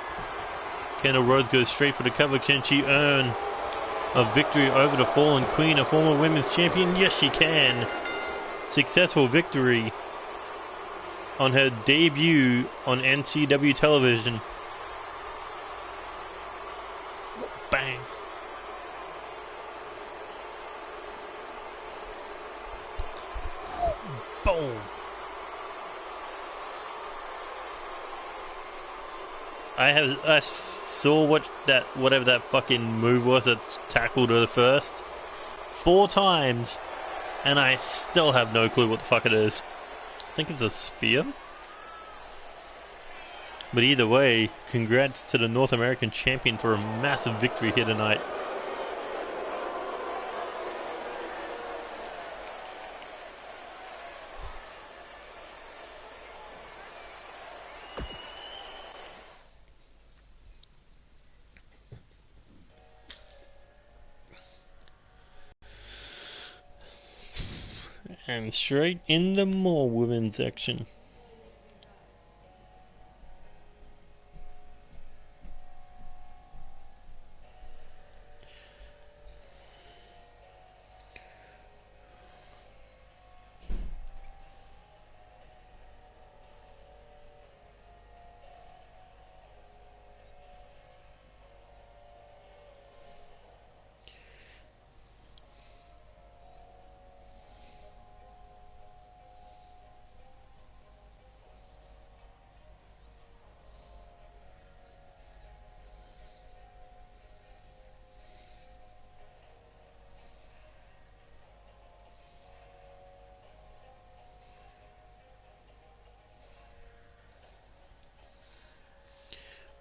Candice Rose goes straight for the cover. Can she earn a victory over the fallen queen, a former women's champion? Yes, she can. Successful victory on her debut on NCW television. Bang. Boom. I saw whatever that fucking move was that tackled her first 4 times, and I still have no clue what the fuck it is. I think it's a spear. But either way, congrats to the North American champion for a massive victory here tonight. And straight in the more women's action.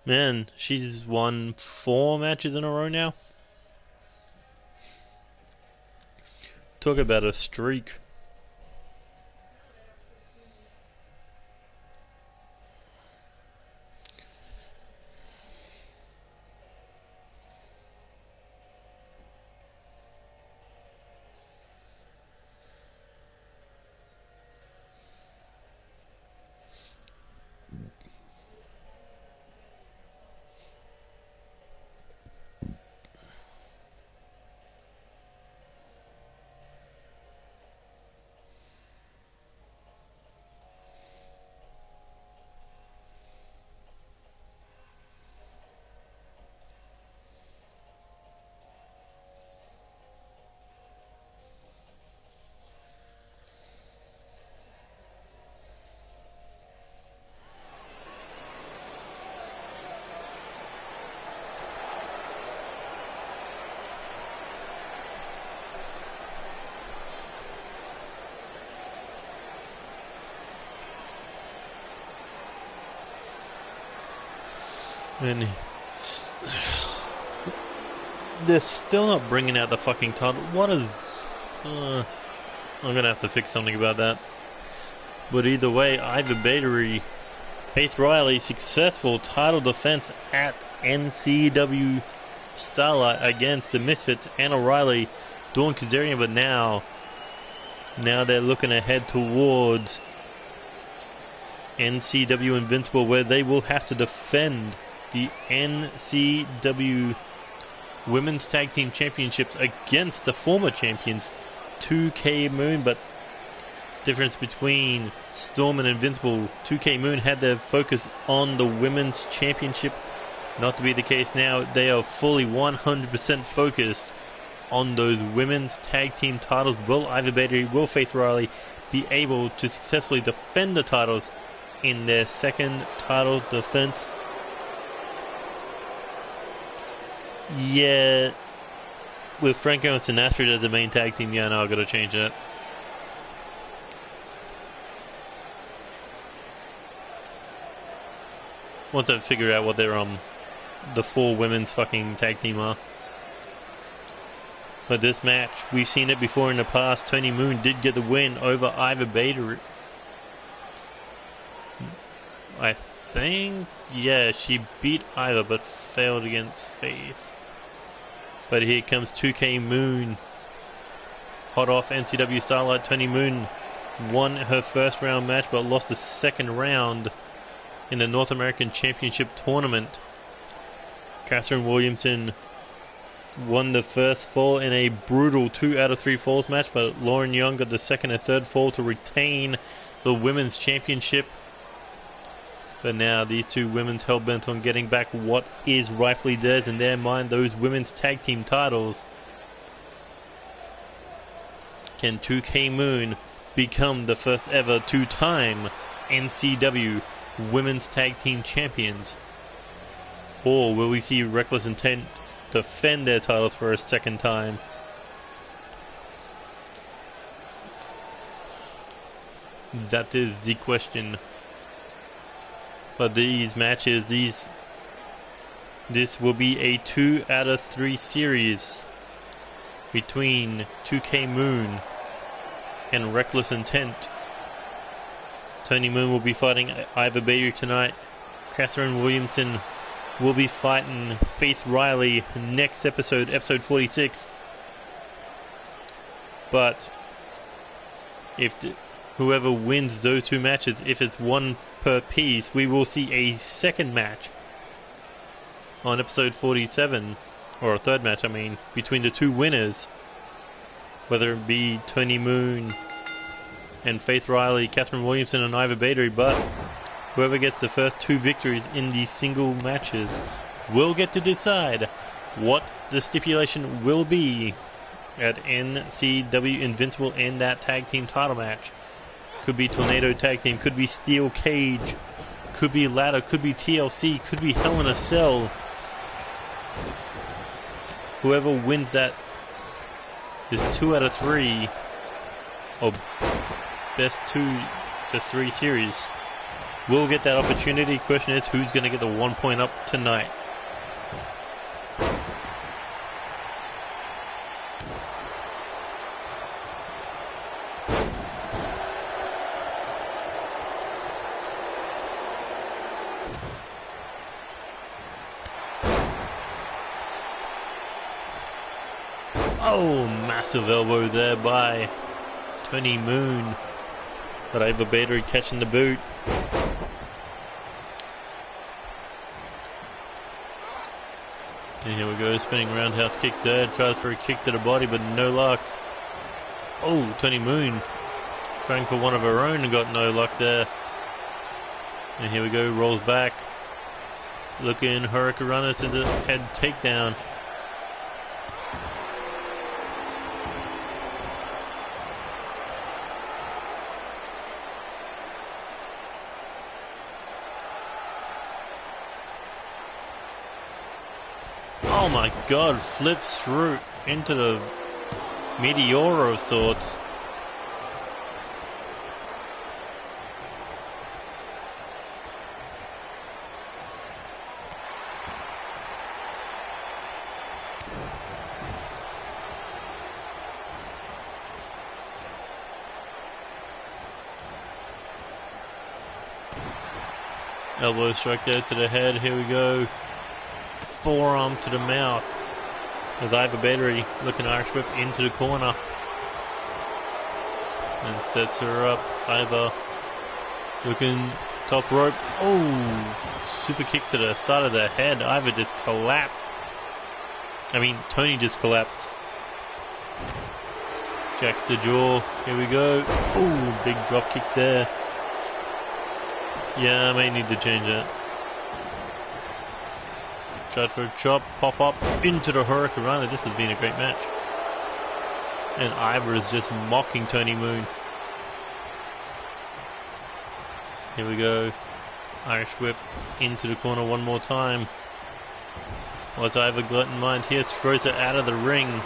Man, she's won 4 matches in a row now. Talk about a streak. And they're still not bringing out the fucking title. What is... I'm gonna have to fix something about that. But either way, Ivor Battery, Faith Riley, successful title defense at NCW Starlight against the Misfits, Anna Riley, Dawn Kazarian. But now they're looking ahead towards NCW Invincible, where they will have to defend the NCW Women's Tag Team Championships against the former champions 2K Moon. But difference between Storm and Invincible, 2K Moon had their focus on the Women's Championship. Not to be the case now. They are fully 100% focused on those Women's Tag Team titles. Will Ivor Battery, will Faith Riley be able to successfully defend the titles in their second title defense? Yeah, with Franco and Sinatra as the main tag team, yeah, no, I've got to change that. Want to figure out what their the 4 women's fucking tag team are. But this match, we've seen it before in the past. Tony Moon did get the win over Ivor Battery. I think, yeah, she beat Ivor but failed against Faith. But here comes 2K Moon, hot off NCW Starlight. Tony Moon won her first round match but lost the second round in the North American Championship tournament. Catherine Williamson won the first fall in a brutal 2 out of 3 falls match, but Lauren Young got the second and third fall to retain the Women's Championship. But now these 2 women's hell-bent on getting back what is rightfully theirs in their mind, those women's tag team titles. Can 2K Moon become the first ever 2-time NCW Women's Tag Team Champions? Or will we see Reckless Intent defend their titles for a second time? That is the question. But these matches, this will be a 2 out of 3 series between 2K Moon and Reckless Intent. Tony Moon will be fighting Ivor Bader tonight. Catherine Williamson will be fighting Faith Riley next episode, episode 46. But if whoever wins those two matches, if it's one per piece, we will see a second match on episode 47, or a third match, I mean, between the two winners, whether it be Tony Moon and Faith Riley, Catherine Williamson and Ivor Bader. But whoever gets the first two victories in these single matches will get to decide what the stipulation will be at NCW Invincible in that tag team title match. Could be Tornado Tag Team, could be Steel Cage, could be Ladder, could be TLC, could be Hell in a Cell. Whoever wins that is 2 out of 3, or best 2 to 3 series, will get that opportunity. Question is, who's going to get the 1 point up tonight? Oh, massive elbow there by Tony Moon. But Ivor Bader catching the boot. And here we go, spinning roundhouse kick there. Tries for a kick to the body, but no luck. Oh, Tony Moon trying for one of her own and got no luck there. And here we go, rolls back. Looking, Hurricane Runner to the head takedown. Oh my god, flips through into the Meteora of sorts. Elbow strike there to the head, here we go. Forearm to the mouth as Ivor Bader looking Irish whip into the corner and sets her up. Ivor looking top rope. Oh, super kick to the side of the head. Ivor just collapsed. I mean, Tony just collapsed. Jacks the jaw. Here we go. Oh, big drop kick there. Yeah, I may need to change that. Tried for a chop, pop up into the Hurricane Runner. This has been a great match. And Ivor is just mocking Tony Moon. Here we go. Irish whip into the corner one more time. What's Ivor got in mind here? Throws it out of the ring.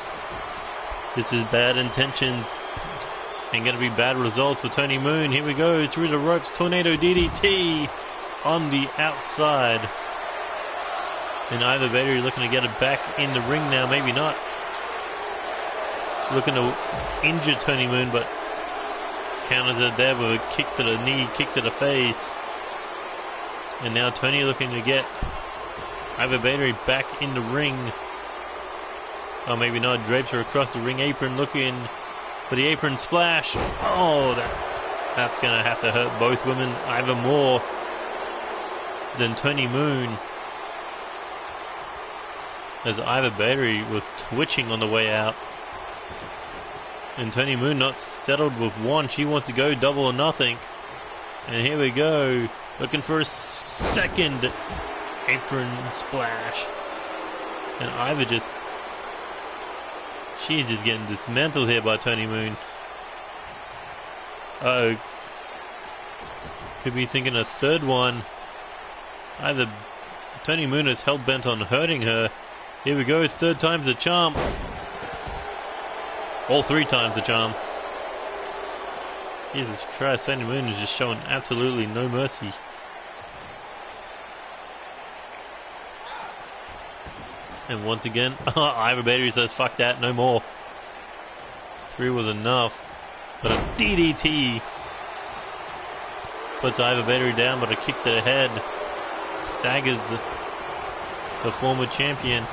This is bad intentions. And going to be bad results for Tony Moon. Here we go. Through the ropes. Tornado DDT on the outside. And Ivor Bader looking to get it back in the ring now, maybe not. Looking to injure Tony Moon, but counters it there with a kick to the knee, kick to the face. And now Tony looking to get Ivor Bader back in the ring. Oh, maybe not. Drapes her across the ring apron, looking for the apron splash. Oh, that's going to have to hurt both women, Ivor more than Tony Moon. As Ivor Bader was twitching on the way out. And Tony Moon not settled with one. She wants to go double or nothing. And here we go. Looking for a second apron splash. And Ivor just... she's just getting dismantled here by Tony Moon. Uh-oh. Could be thinking a third one. Either Tony Moon is hell-bent on hurting her. Here we go, third time's the charm. All 3 times the charm. Jesus Christ, Tony Moon is just showing absolutely no mercy. And once again, Ivor Battery says, fuck that, no more. 3 was enough. But a DDT puts Ivor Battery down, but a kick to the head staggers the former champion.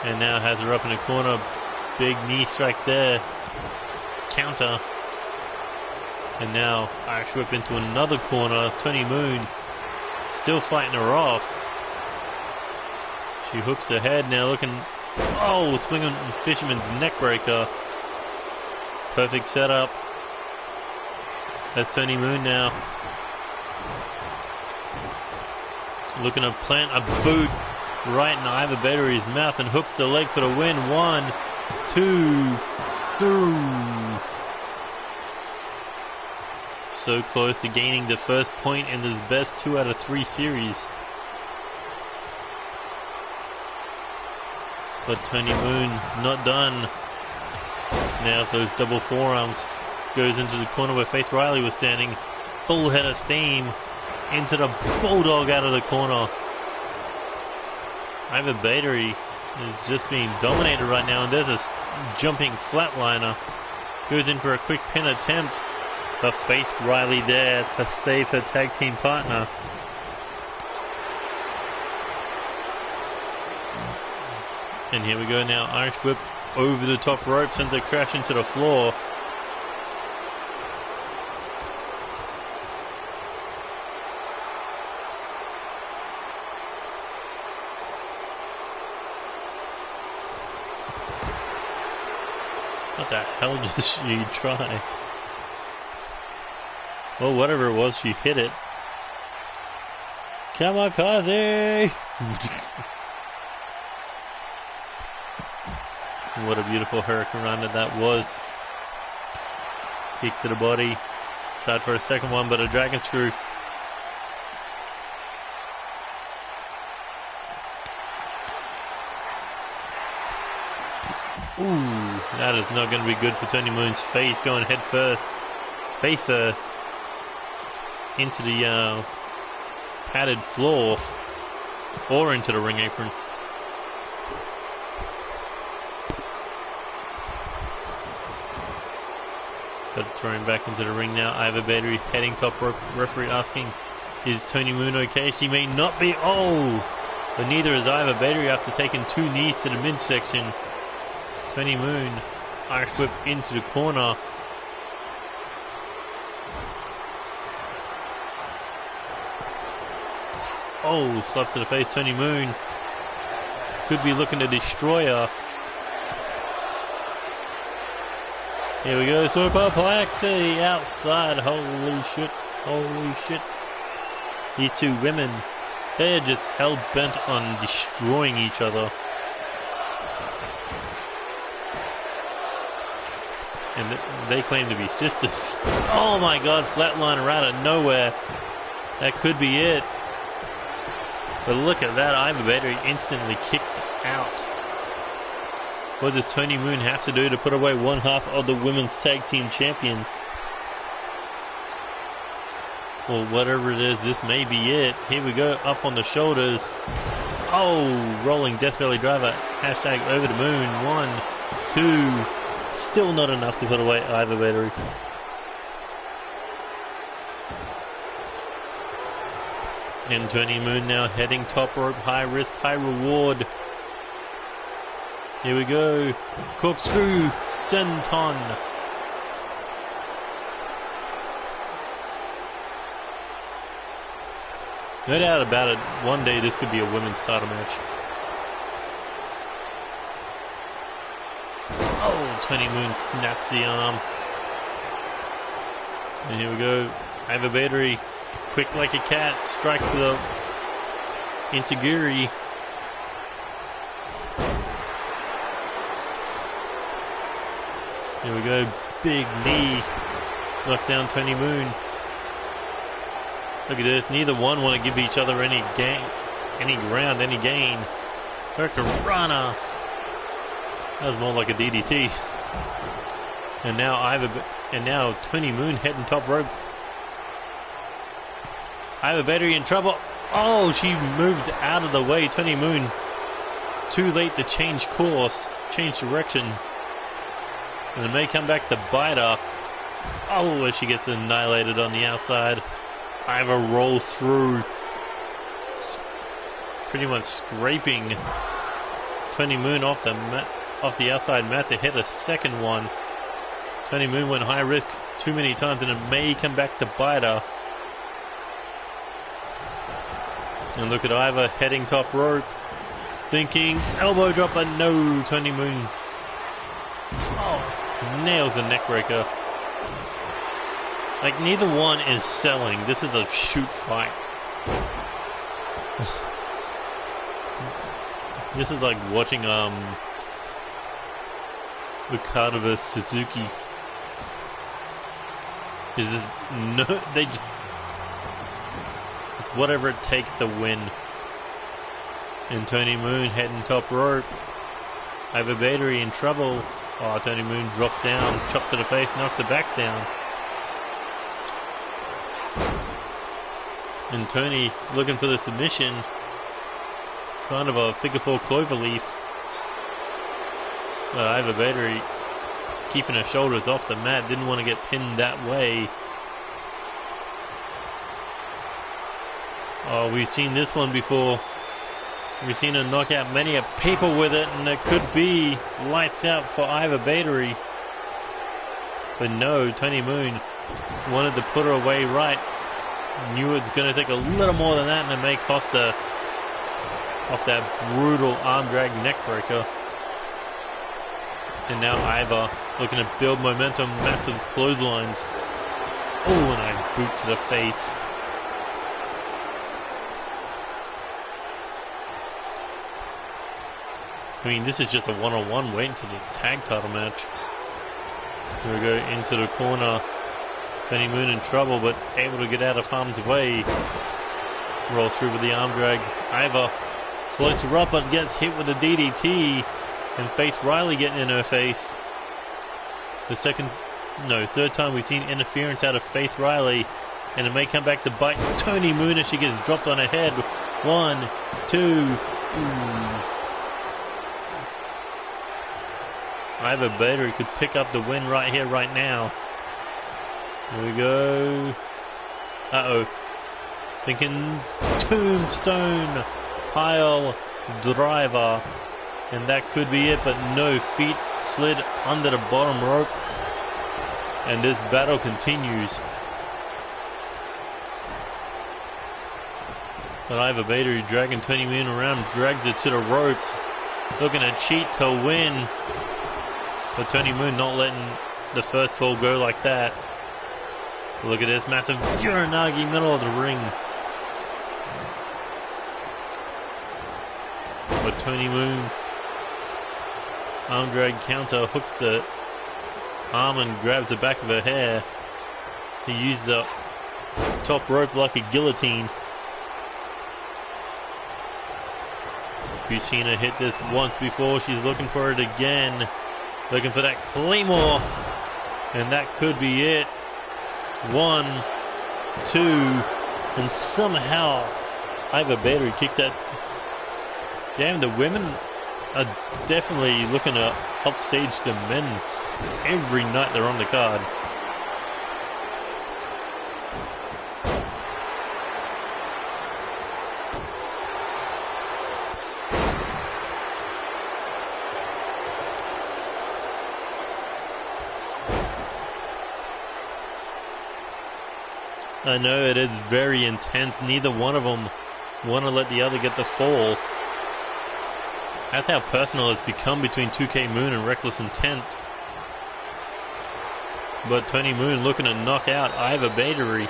And now has her up in the corner. Big knee strike there. Counter. And now Irish whip into another corner. Tony Moon still fighting her off. She hooks her head now, looking. Oh, swinging Fisherman's neck breaker. Perfect setup. That's Tony Moon now. Looking to plant a boot right in Ivor Battery's mouth and hooks the leg for the win. 1, 2, 3. So close to gaining the first point in this best 2 out of 3 series. But Tony Moon not done. Now those double forearms. Goes into the corner where Faith Riley was standing. Full head of steam into the bulldog out of the corner. Ivor Battery is just being dominated right now, and there's a jumping flatliner. Goes in for a quick pin attempt, but Faith Riley there to save her tag team partner. And here we go now, Irish whip over the top rope, sends her crashing to the floor. What the hell did she try? Well, whatever it was, she hit it. Kamikaze! What a beautiful Hurricane Rana that was. Kick to the body. Tried for a second one, but a dragon screw. Ooh, that is not going to be good for Tony Moon's face. Going head first. Face first. Into the padded floor. Or into the ring apron. But thrown back into the ring now. Ivor Battery heading top rope. Referee asking, is Tony Moon okay? She may not be. Oh! But neither is Ivor Battery after taking 2 knees to the midsection. Tony Moon, Irish whip into the corner. Oh, slaps to the face. Tony Moon could be looking to destroy her. Here we go, superplexy outside. Holy shit, holy shit. These 2 women, they're just hell-bent on destroying each other. And they claim to be sisters. Oh my god, flatliner out of nowhere. That could be it. But look at that, Ivor Battery instantly kicks out. What does Tony Moon have to do to put away one half of the women's tag team champions? Well, whatever it is, this may be it. Here we go, up on the shoulders. Oh, rolling Death Valley Driver. Hashtag over the moon. 1, 2. Still not enough to put away Ivor Battery. And Tony Moon now heading top rope. High risk, high reward. Here we go. Corkscrew senton. No doubt about it, one day this could be a women's title match. Oh, Tony Moon snaps the arm. And here we go. Ivor Battery, quick like a cat, strikes with a Inseguri. Here we go, big knee, knocks down Tony Moon. Look at this, neither one want to give each other any gain, any ground, any gain. Hurricanrana. That was more like a DDT. And now Tony Moon heading top rope. Ivor Battery in trouble. Oh, she moved out of the way. Tony Moon too late to change course, change direction. And it may come back to bite her. Oh, as she gets annihilated on the outside. Iva rolls through, pretty much scraping Tony Moon off the outside mat to hit a second one. Tony Moon went high risk too many times, and it may come back to bite her. And look at Iva heading top rope, thinking elbow drop, but no, Tony Moon. Oh, nails the neck breaker. Like, neither one is selling. This is a shoot fight. This is like watching Okada vs Suzuki. Is this no? They just, it's whatever it takes to win. And Tony Moon heading top rope. Iva Battery in trouble. Oh, Tony Moon drops down, chop to the face, knocks her back down. And Tony looking for the submission. Kind of a figure four cloverleaf. But Iva Battery keeping her shoulders off the mat, didn't want to get pinned that way. Oh, we've seen this one before. We've seen her knock out many a people with it, and it could be lights out for Iva Battery. But no, Tony Moon wanted to put her away right. Knew it's going to take a little more than that, and it may cost her off that brutal arm drag neck breaker. And now Iva looking to build momentum, massive clotheslines. Oh, and a boot to the face. I mean, this is just a one-on-one waiting to the tag title match. Here we go into the corner. Tony Moon in trouble, but able to get out of harm's way. Rolls through with the arm drag. Iva floats her up, but gets hit with a DDT. And Faith Riley getting in her face. The third time we've seen interference out of Faith Riley. And it may come back to bite Tony Moon as she gets dropped on her head. 1, 2. Iva Battery could pick up the win right here, right now. Here we go. Uh-oh. Thinking tombstone pile driver. And that could be it, but no, feet slid under the bottom rope. And this battle continues. But Iva Battery dragging Tony Moon around, drags it to the ropes. Looking to cheat to win. But Tony Moon not letting the first fall go like that. Look at this massive Uranagi middle of the ring. But Tony Moon, arm drag counter, hooks the arm and grabs the back of her hair to use the top rope like a guillotine. We've seen her hit this once before. She's looking for it again. Looking for that Claymore. And that could be it. 1, 2. And somehow Iva Battery kicks that. Damn, the women are definitely looking to upstage the men every night they're on the card. I know it is very intense. Neither one of them want to let the other get the fall. That's how personal it's become between 2K Moon and Reckless Intent. But Tony Moon looking to knock out Iva Battery.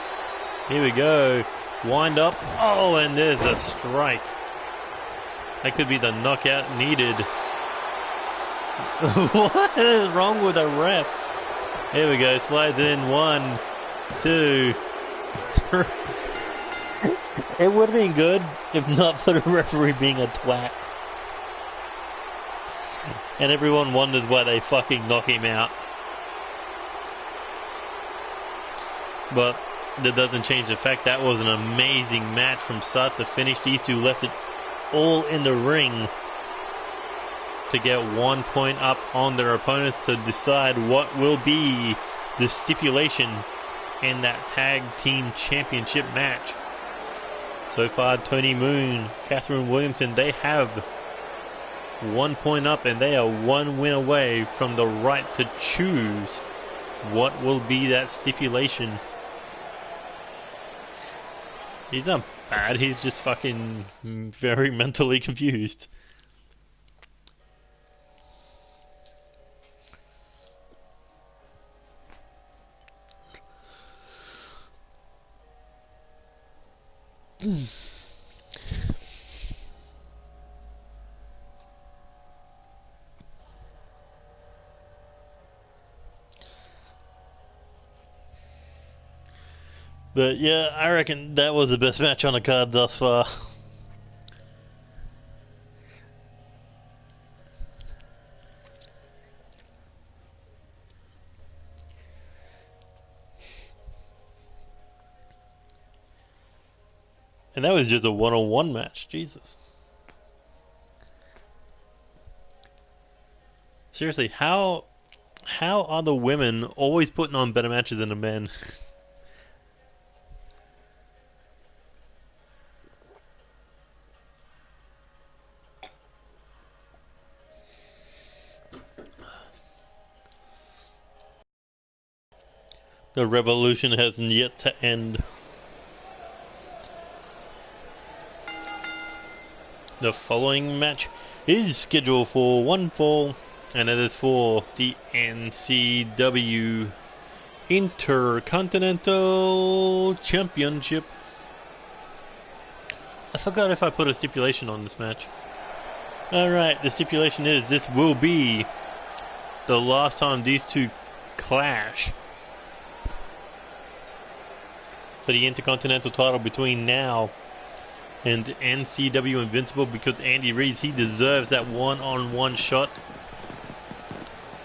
Here we go. Wind up. Oh, and there's a strike. That could be the knockout needed. What is wrong with the ref? Here we go. Slides in. 1, 2, 3. It would have been good if not for the referee being a twat. And everyone wonders why they fucking knock him out. But that doesn't change the fact that was an amazing match from start to finish. These two left it all in the ring. to get 1 point up on their opponents to decide what will be the stipulation in that tag team championship match. So far, Tony Moon, Catherine Williamson, they have 1 point up, and they are 1 win away from the right to choose what will be that stipulation. He's not bad, he's just fucking very mentally confused. But yeah, I reckon that was the best match on the card thus far. And that was just a one-on-one match, Jesus. Seriously, how are the women always putting on better matches than the men? The revolution hasn't yet to end. The following match is scheduled for one fall, and it is for the NCW Intercontinental Championship. I forgot if I put a stipulation on this match. Alright, the stipulation is this will be the last time these two clash for the Intercontinental title between now and NCW Invincible, because Andy Reeves, he deserves that one-on-one shot.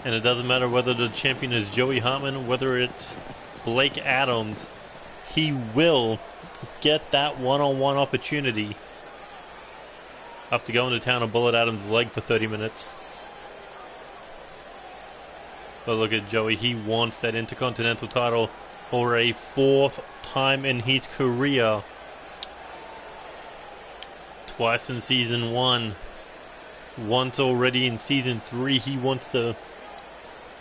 And it doesn't matter whether the champion is Joey Hartman, whether it's Blake Adams, he will get that one-on-one opportunity after going to town on Bullet Adams' leg for 30 minutes. But look at Joey, he wants that Intercontinental title for a 4th time in his career. Twice in season 1, once already in season 3. He wants to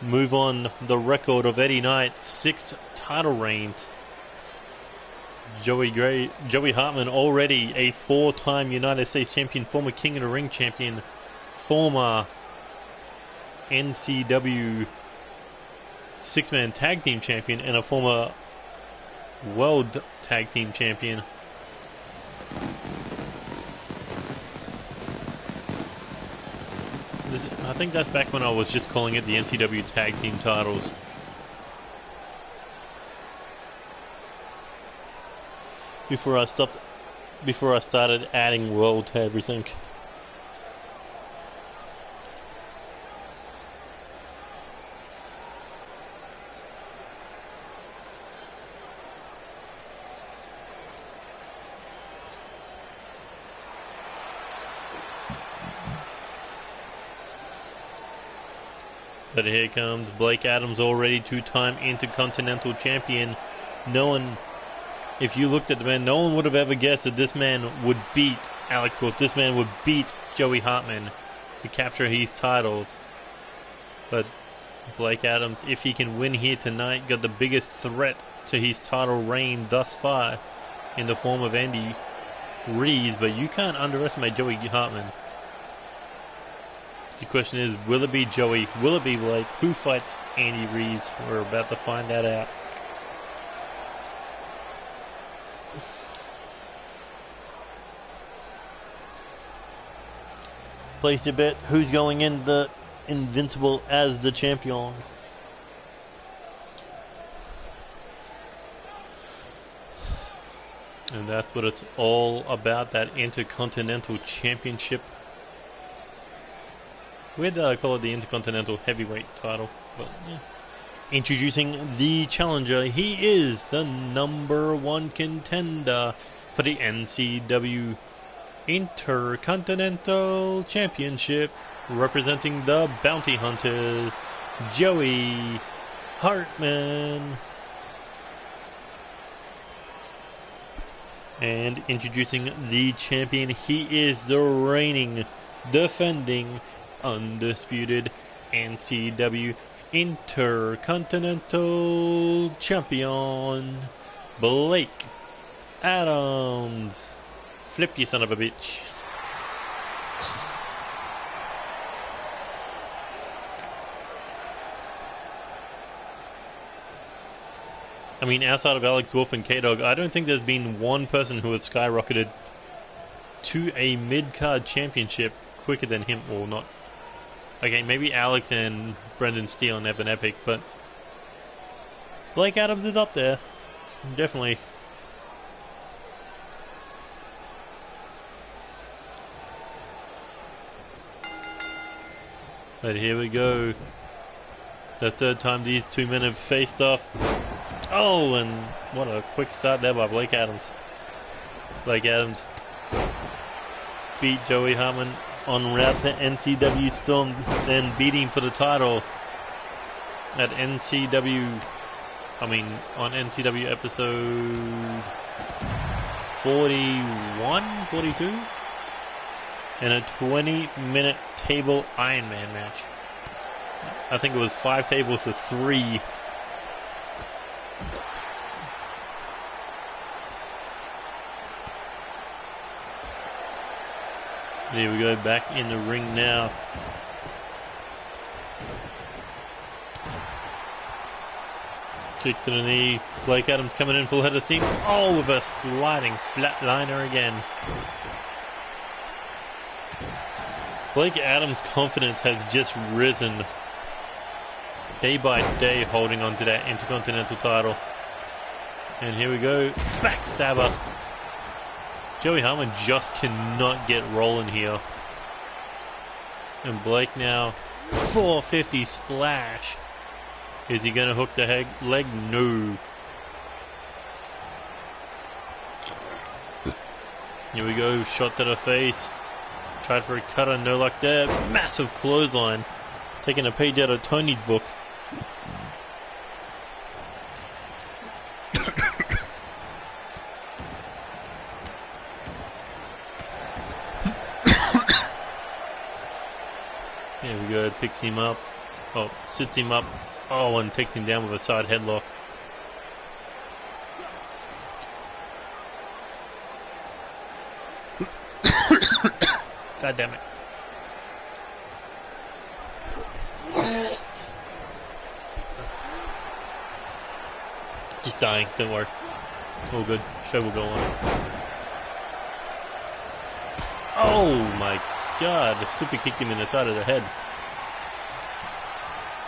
move on the record of Eddie Knight's 6 title reigns. Joey Hartman, already a 4-time United States champion, former King of the Ring champion, former NCW 6-man tag team champion, and a former world tag team champion. I think that's back when I was just calling it the NCW tag team titles. Before I started adding world to everything. But here comes Blake Adams, already 2-time Intercontinental champion. If you looked at the man, no one would have ever guessed that this man would beat Alex Wolf. This man would beat Joey Hartman to capture his titles. But Blake Adams, if he can win here tonight, got the biggest threat to his title reign thus far in the form of Andy Reeves. But you can't underestimate Joey Hartman. The question is, will it be Joey? Will it be Blake? Who fights Andy Reeves? We're about to find that out. Place your bet. Who's going in the Invincible as the champion? And that's what it's all about, that Intercontinental Championship. Weird that I call it the Intercontinental Heavyweight title, but yeah. Introducing the challenger, he is the #1 contender for the NCW Intercontinental Championship. representing the Bounty Hunters, Joey Hartman. And introducing the champion, he is the reigning, defending, undisputed NCW Intercontinental Champion, Blake Adams. Flip, you son of a bitch. I mean, outside of Alex Wolf and K-Dog, I don't think there's been one person who has skyrocketed to a mid-card championship quicker than him, or not. Okay, maybe Alex and Brendan Steele and Evan Epic, but Blake Adams is up there. Definitely. But here we go. The third time these two men have faced off. Oh, and what a quick start there by Blake Adams. Blake Adams beat Joey Hartman en route to NCW Storm, then beating for the title at on NCW episode 41, 42? In a 20-minute table Iron Man match. I think it was 5 tables to 3. There we go, back in the ring now. Kick to the knee. Blake Adams coming in full head of steam. Oh, with a sliding flatliner again. Blake Adams' confidence has just risen day by day, holding on to that Intercontinental title. And here we go, backstabber. Joey Hartman just cannot get rolling here. And Blake now, 450 splash. Is he going to hook the leg? No. Here we go, shot to the face. Tried for a cutter, no luck there. Massive clothesline. Taking a page out of Tony's book. There we go, picks him up. Oh, sits him up. Oh, and takes him down with a side headlock. God damn it. Just dying, don't worry. All good. Show will go on. Oh my god, super kicked him in the side of the head.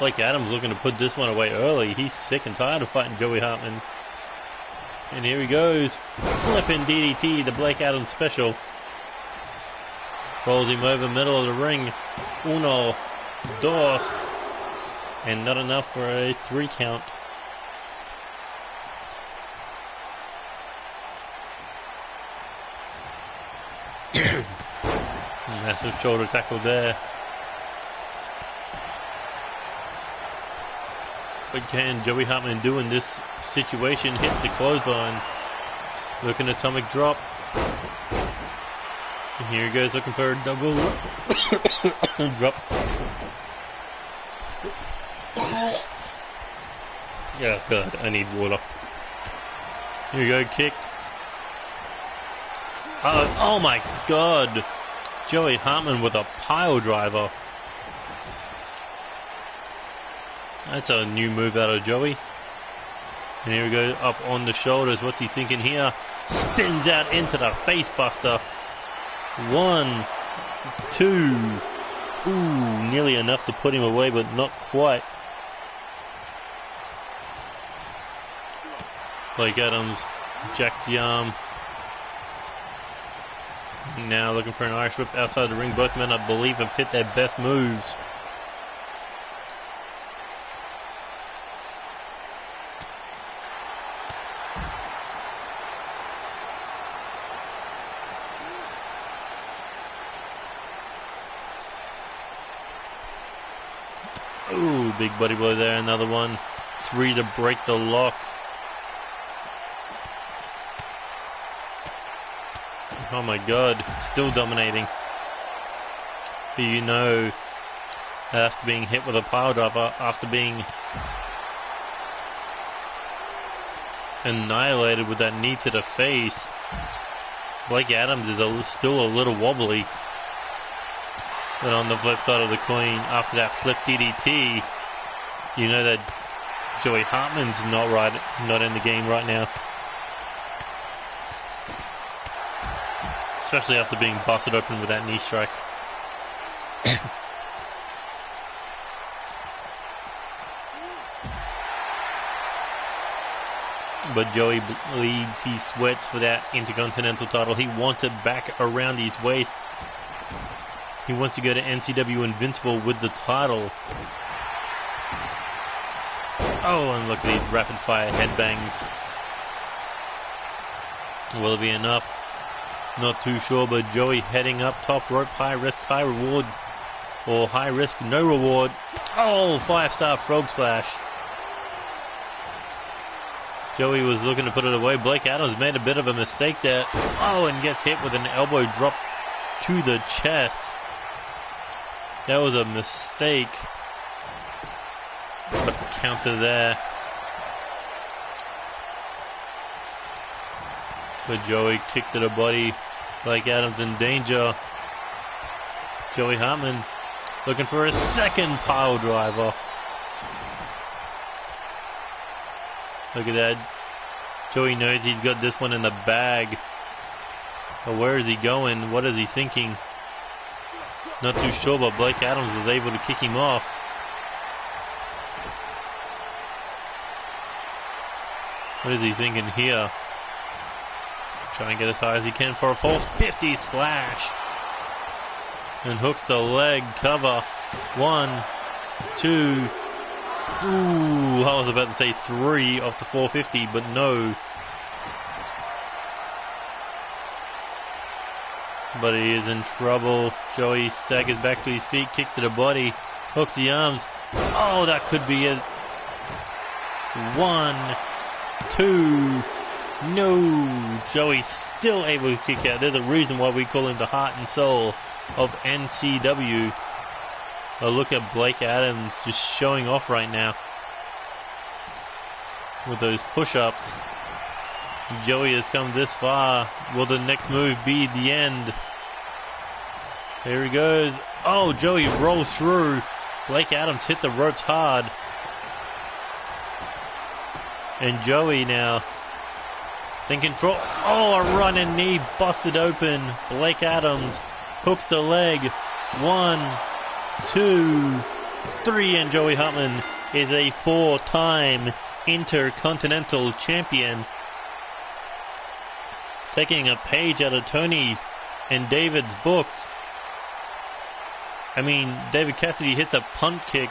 Blake Adams looking to put this one away early. He's sick and tired of fighting Joey Hartman. And here he goes. Flipping DDT, the Blake Adams special. Rolls him over middle of the ring. Uno, dos. And not enough for a 3 count. Massive shoulder tackle there. What can Joey Hartman do in this situation? Hits the clothesline. Looking atomic drop. And here he goes looking for a double drop. Yeah, God, I need water. Here we go, kick. Oh my God. Joey Hartman with a pile driver. That's a new move out of Joey. And here we go, up on the shoulders. What's he thinking here? Spins out into the face buster. 1, 2. Ooh, nearly enough to put him away, but not quite. Blake Adams jacks the arm. Now looking for an Irish whip outside the ring. Both men, I believe, have hit their best moves. Ooh, big body blow there. Another one. 3 to break the lock. Oh my god, still dominating. But you know, after being hit with a pile driver, after being annihilated with that knee to the face, Blake Adams is still a little wobbly. But on the flip side of the coin, after that flip DDT, you know that Joey Hartman's not in the game right now. Especially after being busted open with that knee strike. But Joey bleeds, he sweats for that Intercontinental title. He wants it back around his waist. He wants to go to NCW Invincible with the title. Oh, and look at these rapid fire headbangs. Will it be enough? Not too sure, but Joey heading up top rope, high risk, high reward. Or high risk, no reward. Oh, 5-star frog splash. Joey was looking to put it away. Blake Adams made a bit of a mistake there. Oh, and gets hit with an elbow drop to the chest. That was a mistake. But counter there. But Joey kicked to the body. Blake Adams in danger. Joey Hartman looking for a second pile driver. Look at that. Joey knows he's got this one in the bag. But where is he going? What is he thinking? Not too sure, but Blake Adams was able to kick him off. What is he thinking here? Trying to get as high as he can for a 450 splash. And hooks the leg cover. 1, 2. Ooh, I was about to say 3 off the 450, but no. But he is in trouble. Joey staggers back to his feet, kick to the body, hooks the arms. Oh, that could be it. 1, 2. No. Joey still able to kick out. There's a reason why we call him the heart and soul of NCW. Oh, look at Blake Adams just showing off right now with those push-ups. Joey has come this far. Will the next move be the end? Here he goes. Oh, Joey rolls through. Blake Adams hit the ropes hard. And Joey now thinking for... Oh, a running knee busted open. Blake Adams hooks the leg. 1, 2, 3, and Joey Hartman is a 4-time Intercontinental Champion. Taking a page out of Tony and David's books. I mean, David Cassidy hits a punt kick.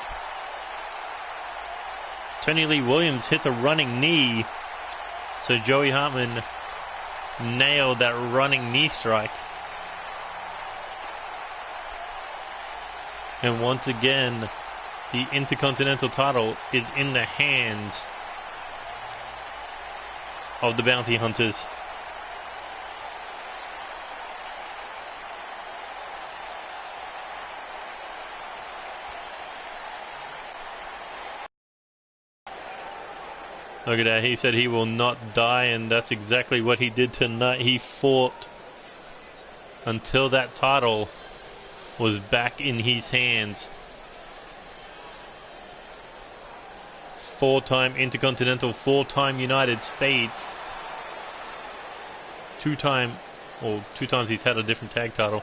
Tony Lee Williams hits a running knee. So Joey Hartman nailed that running knee strike. And once again, the Intercontinental title is in the hands of the Bounty Hunters. Look at that, he said he will not die, and that's exactly what he did tonight. He fought until that title was back in his hands. 4-time Intercontinental, 4-time United States. 2 times he's had a different tag title.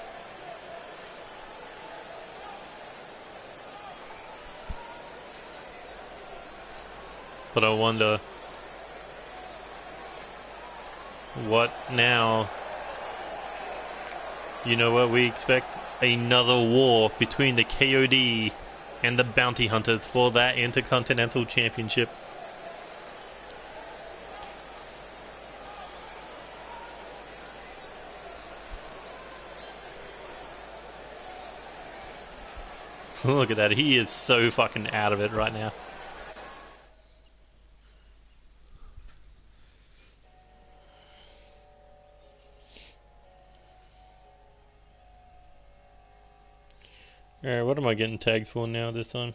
But I wonder, what now? You know what, we expect another war between the KOD and the Bounty Hunters for that Intercontinental Championship. Look at that. He is so fucking out of it right now. Alright, what am I getting tagged for now this time?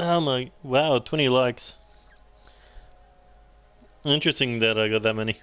Oh my, wow, 20 likes. Interesting that I got that many.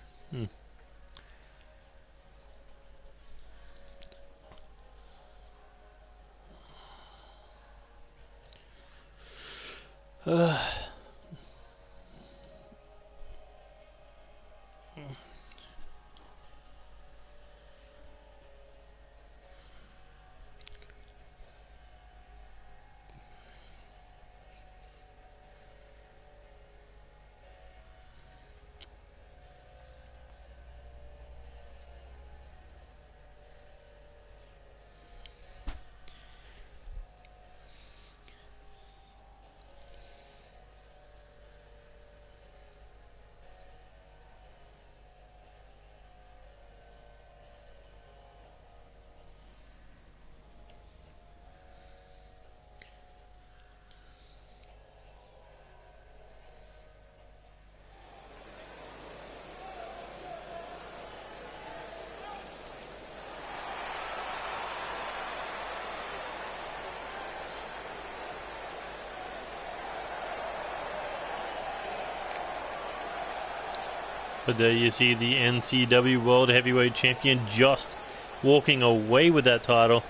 But there you see the NCW World Heavyweight Champion just walking away with that title.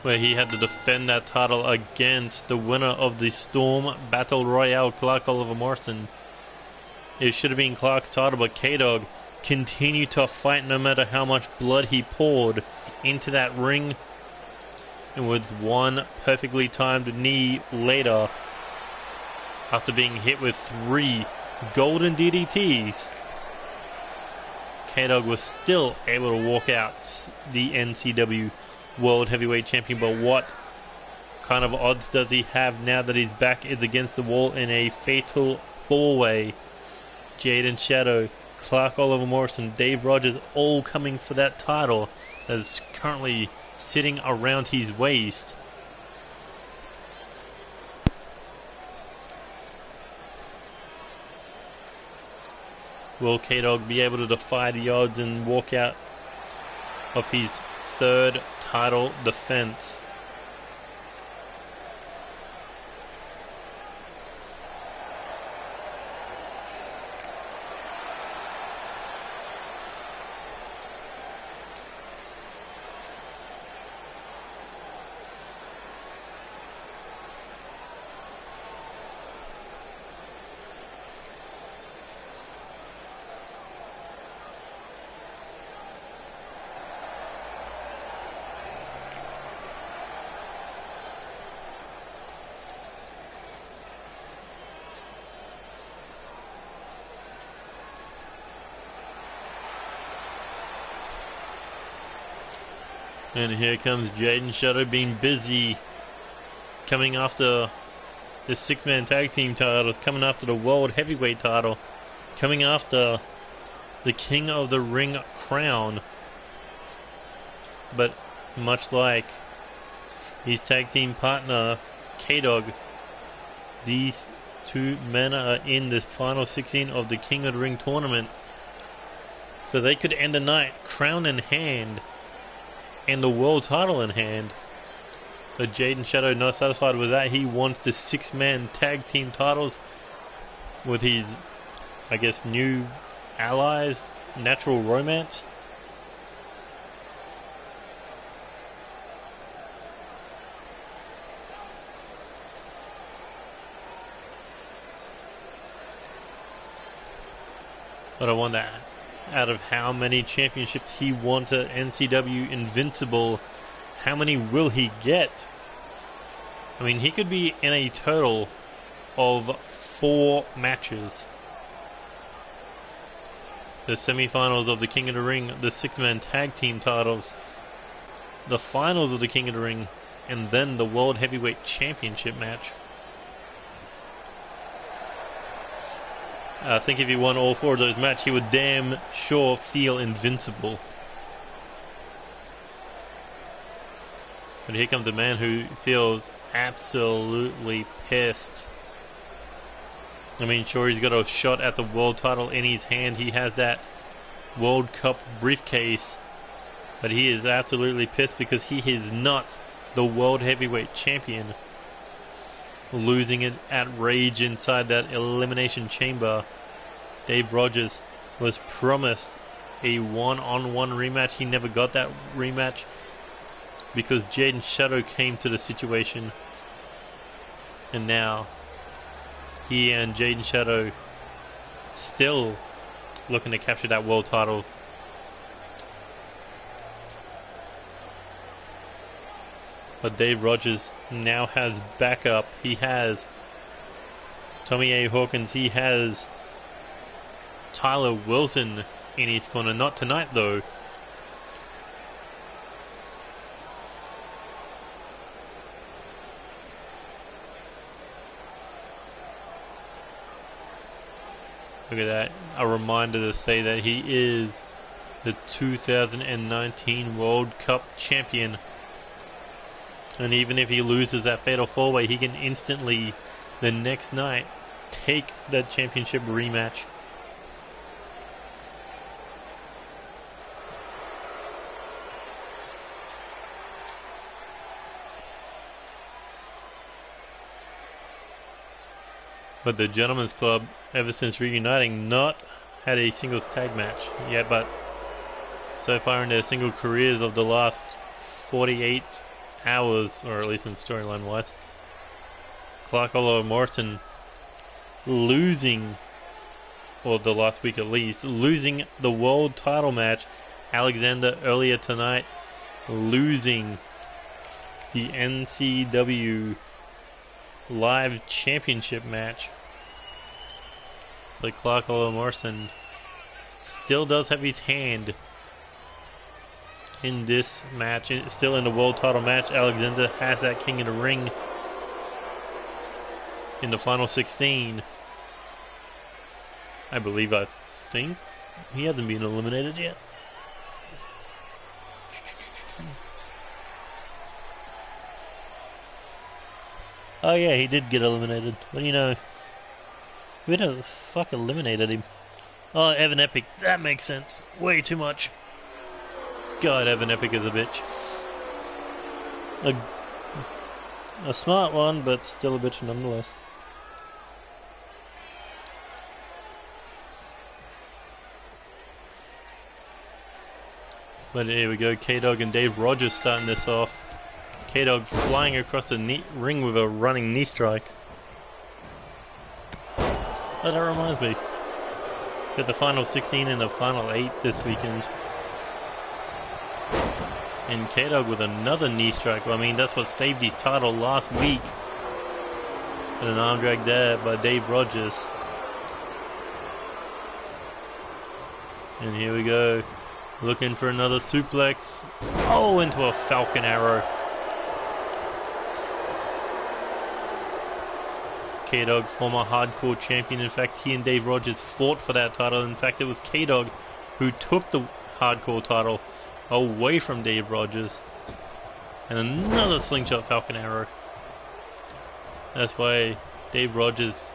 Where he had to defend that title against the winner of the Storm Battle Royale, Clark Oliver Morrison. It should have been Clark's title, but K-Dog continued to fight no matter how much blood he poured into that ring. And with one perfectly timed knee later, after being hit with 3 golden DDTs, K-Dog was still able to walk out the NCW World Heavyweight Champion. But what kind of odds does he have now that his back is against the wall in a fatal 4-way? Jaden Shadow, Clark Oliver Morrison, Dave Rogers, all coming for that title that's currently sitting around his waist. Will K-Dog be able to defy the odds and walk out of his 3rd title defense? And here comes Jaden Shadow being busy, coming after the 6-man tag team titles, coming after the World Heavyweight title, coming after the King of the Ring crown. But much like his tag team partner K-Dog, these 2 men are in the final 16 of the King of the Ring tournament. So they could end the night crown in hand and the world title in hand. But Jaden Shadow not satisfied with that. He wants the 6-man tag team titles with his, I guess, new allies, Natural Romance. But I wonder out of how many championships he wants at NCW Invincible. How many will he get? I mean, he could be in a total of 4 matches. The semi-finals of the King of the Ring, the 6-man tag team titles, the finals of the King of the Ring, and then the World Heavyweight Championship match. I think if he won all 4 of those matches, he would damn sure feel invincible. But here comes a man who feels absolutely pissed. I mean, sure, he's got a shot at the world title in his hand. He has that World Cup briefcase. But he is absolutely pissed because he is not the World Heavyweight Champion. Losing it at Rage inside that Elimination Chamber. Dave Rogers was promised a one-on-one rematch. He never got that rematch because Jaden Shadow came to the situation. And now he and Jaden Shadow still looking to capture that world title. But Dave Rogers now has backup. He has Tommy A. Hawkins. He has Tyler Wilson in his corner. Not tonight, though. Look at that. A reminder to say that he is the 2019 World Cup champion. And even if he loses that Fatal 4-Way, he can instantly, the next night, take that championship rematch. But the Gentlemen's Club, ever since reuniting, not had a singles tag match yet, but so far in their single careers of the last 48 hours, or at least in storyline wise, Clark Oliver Morrison losing, or the last week at least, losing the world title match. Alexander earlier tonight losing the NCW Live Championship match. So Clark Oliver Morrison still does have his hand in this match, still in the world title match. Alexander has that King of the Ring in the final 16. I think he hasn't been eliminated yet. Oh yeah, he did get eliminated. What do you know? Who the fuck eliminated him? Oh, Evan Epic. That makes sense. Way too much. God, Evan Epic is a bitch. A smart one, but still a bitch nonetheless. But here we go, K-Dog and Dave Rogers starting this off. K-Dog flying across the ring with a running knee strike. Oh, that reminds me. Got the final 16 and the final 8 this weekend. And K-Dog with another knee strike. I mean, that's what saved his title last week. And an arm drag there by Dave Rogers. And here we go. Looking for another suplex. Oh, into a Falcon Arrow. K-Dog, former hardcore champion. In fact, he and Dave Rogers fought for that title. In fact, it was K-Dog who took the hardcore title away from Dave Rogers. And another slingshot Falcon Arrow. That's why Dave Rogers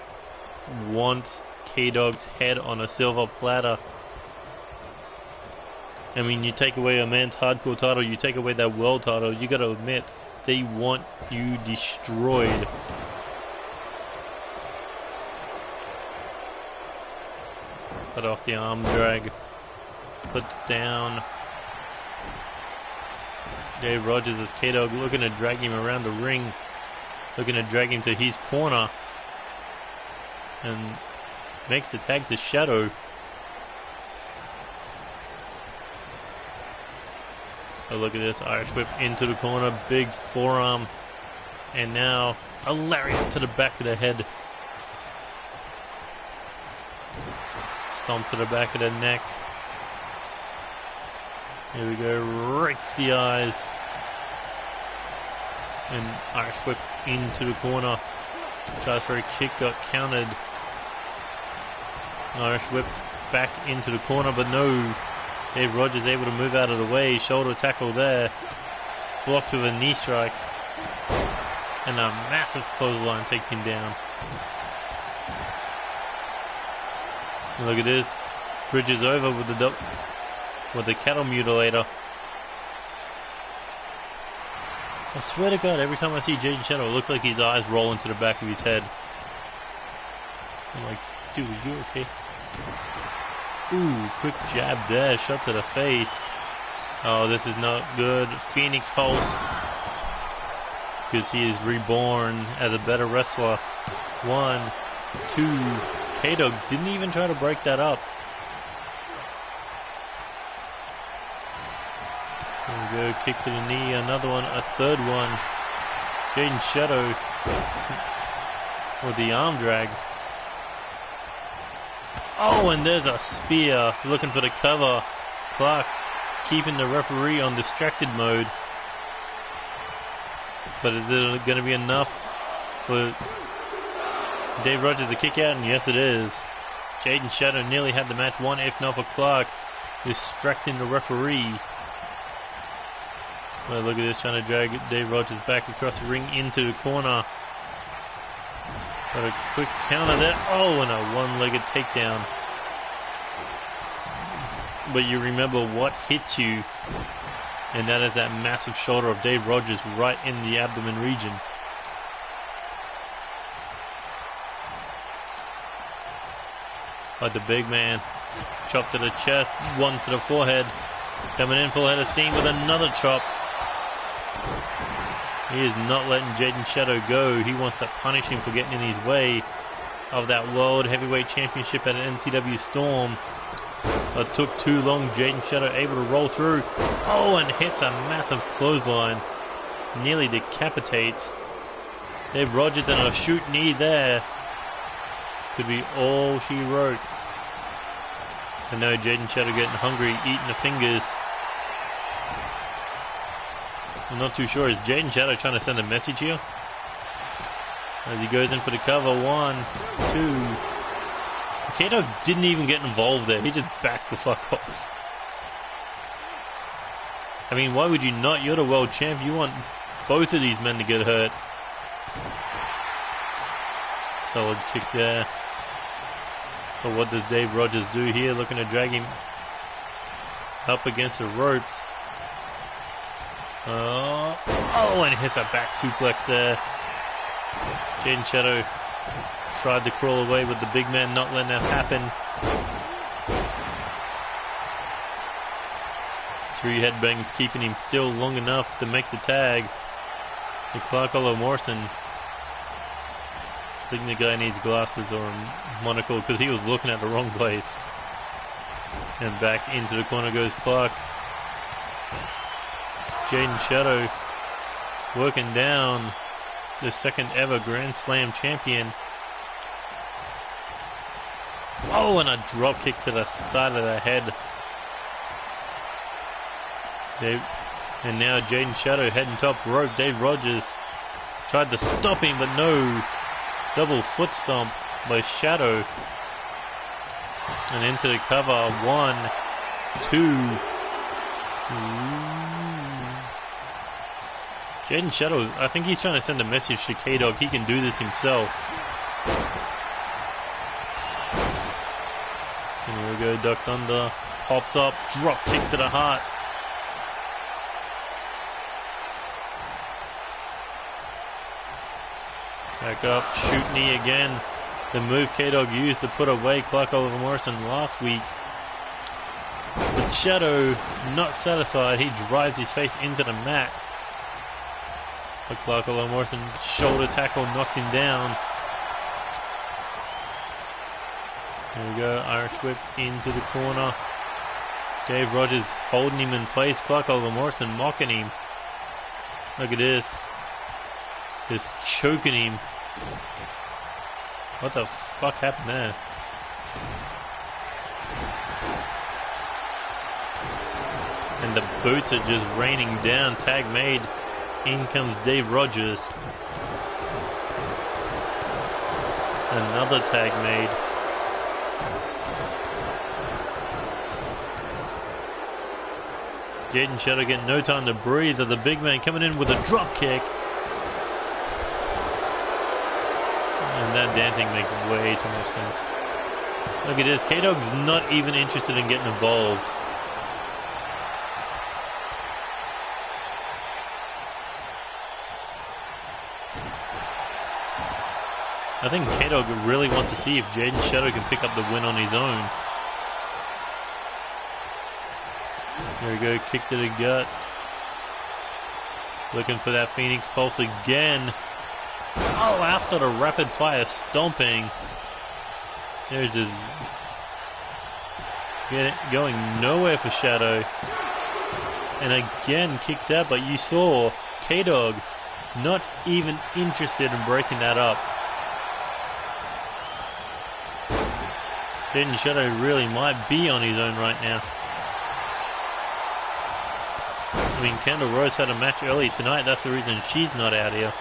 wants K-Dog's head on a silver platter. I mean, you take away a man's hardcore title, you take away that world title, you gotta admit, they want you destroyed. Cut off the arm drag. Puts down Dave Rogers as K-Dog looking to drag him around the ring. Looking to drag him to his corner. And makes the tag to Shadow. Oh, look at this. Irish whip into the corner. Big forearm. And now a lariat to the back of the head. Stomp to the back of the neck. Here we go. Rakes the eyes. And Irish whip into the corner. Tries for a kick. Got countered. Irish whip back into the corner, but no. Dave Rogers able to move out of the way. Shoulder tackle there. Blocked with a knee strike. And a massive clothesline takes him down. And look at this. Bridges over with the cattle mutilator. I swear to God, every time I see Jaden Shadow, it looks like his eyes roll into the back of his head. I'm like, dude, are you okay? Ooh, quick jab there, shot to the face. Oh, this is not good. Phoenix Pulse. Because he is reborn as a better wrestler. 1, 2. K-Dog didn't even try to break that up. There we go, kick to the knee, another one, a third one. Jaden Shadow with the arm drag. Oh, and there's a spear, looking for the cover. Clark keeping the referee on distracted mode. But is it going to be enough for Dave Rogers to kick out? And yes, it is. Jaden Shadow nearly had the match won, if not for Clark distracting the referee. Well, look at this, trying to drag Dave Rogers back across the ring into the corner. Got a quick counter there. Oh, and a one-legged takedown. But you remember what hits you, and that is that massive shoulder of Dave Rogers right in the abdomen region. But the big man, chop to the chest, one to the forehead. Coming in full head of steam with another chop. He is not letting Jaden Shadow go. He wants to punish him for getting in his way of that World Heavyweight Championship at an NCW Storm. It took too long. Jaden Shadow able to roll through. Oh, and hits a massive clothesline. Nearly decapitates. Dave Rogers and a shoot knee there. Could be all she wrote. And now Jaden Shadow getting hungry, eating the fingers. I'm not too sure. Is Jaden Shadow trying to send a message here? As he goes in for the cover. 1, 2. Kato didn't even get involved there. He just backed the fuck off. I mean, why would you not? You're the world champ. You want both of these men to get hurt. Solid kick there. But what does Dave Rogers do here? Looking to drag him up against the ropes. Oh, and hits a back suplex there. Jaden Shadow tried to crawl away with the big man, not letting that happen. 3 headbangs keeping him still long enough to make the tag. And Clark Morrison. I think the guy needs glasses or a monocle because he was looking at the wrong place. And back into the corner goes Clark. Jaden Shadow working down the second ever Grand Slam champion. Oh, and a drop kick to the side of the head. And now Jaden Shadow heading top rope. Dave Rogers tried to stop him, but no. Double foot stomp by Shadow. And into the cover. 1, 2. Jaden Shadow, I think he's trying to send a message to K-Dog. He can do this himself. And here we go, ducks under, pops up, drop kick to the heart. Back up, shoot knee again. The move K-Dog used to put away Clark Oliver Morrison last week. But Shadow, not satisfied, he drives his face into the mat. But Clark Oliver Morrison, shoulder tackle, knocks him down. There we go, Irish whip into the corner. Dave Rogers holding him in place. Clark Oliver Morrison mocking him. Look at this. Just choking him. What the fuck happened there? And the boots are just raining down. Tag made. In comes Dave Rogers. Another tag made. Jaden Shadow getting no time to breathe as the big man coming in with a drop kick. And that dancing makes way too much sense. Look at this. K-Dog's not even interested in getting involved. I think K-Dog really wants to see if Jaden Shadow can pick up the win on his own. There we go, kick to the gut. Looking for that Phoenix Pulse again. Oh, after the rapid fire stomping. There's just going nowhere for Shadow. And again kicks out, but you saw K-Dog not even interested in breaking that up. Jaden Shadow really might be on his own right now. I mean, Kendall Rose had a match early tonight. That's the reason she's not out here.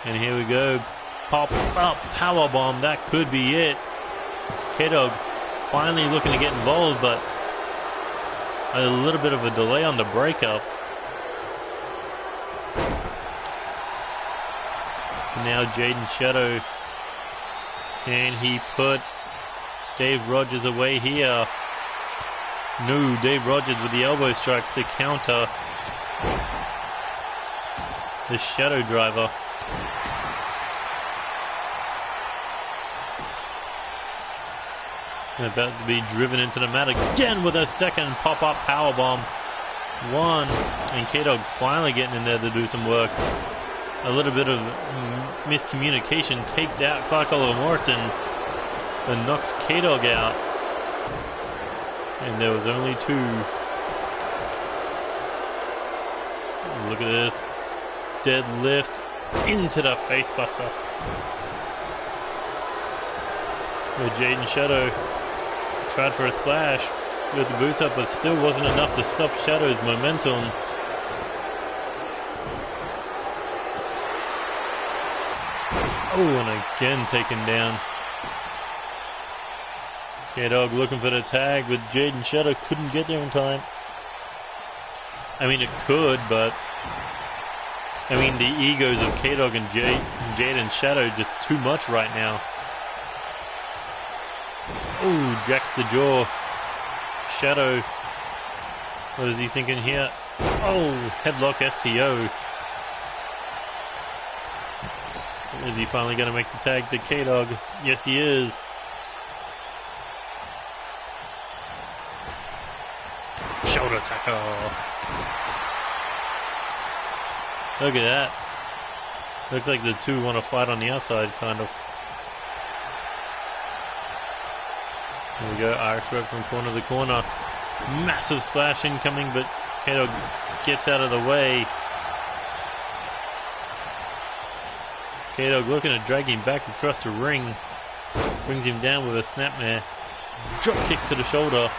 And here we go. Pop up powerbomb. That could be it. K-Dog finally looking to get involved, but a little bit of a delay on the breakup. Now Jaden Shadow. Can he put Dave Rogers away here? No, Dave Rogers with the elbow strikes to counter the Shadow Driver. And about to be driven into the mat again with a second pop-up powerbomb. One, and K-Dog finally getting in there to do some work. A little bit of miscommunication takes out Clark Oliver Morrison and knocks K-Dog out. And there was only two. Look at this. Deadlift into the facebuster. Jaden Shadow tried for a splash with the boot up, but still wasn't enough to stop Shadow's momentum. Oh, and again taken down. K-Dog looking for the tag, but Jaden Shadow couldn't get there in time. I mean, it could, but I mean, the egos of K-Dog and Jaden Shadow just too much right now. Oh, jacks the jaw. Shadow. What is he thinking here? Oh, headlock STO. Is he finally going to make the tag to K-Dog? Yes, he is. Shoulder tackle. Look at that. Looks like the two want to fight on the outside, kind of. There we go, Irish whip from corner to corner. Massive splash incoming, but K-Dog gets out of the way. K-Dog looking to drag him back across the ring. Brings him down with a snapmare. Drop kick to the shoulder.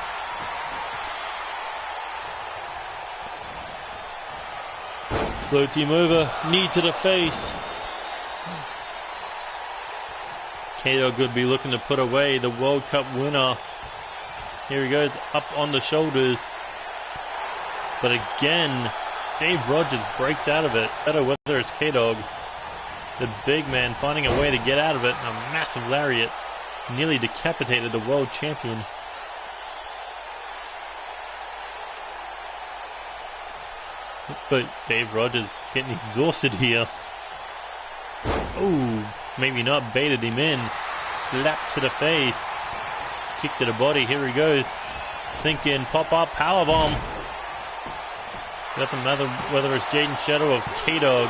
Float him over, knee to the face. K-Dog could be looking to put away the World Cup winner. Here he goes, up on the shoulders. But again, Dave Rogers breaks out of it. Better whether it's K-Dog. The big man finding a way to get out of it. And a massive lariat nearly decapitated the world champion. But Dave Rogers getting exhausted here. Oh, maybe not, baited him in. Slap to the face. Kick to the body, here he goes. Thinking pop-up powerbomb. Doesn't matter whether it's Jaden Shadow or K-Dog.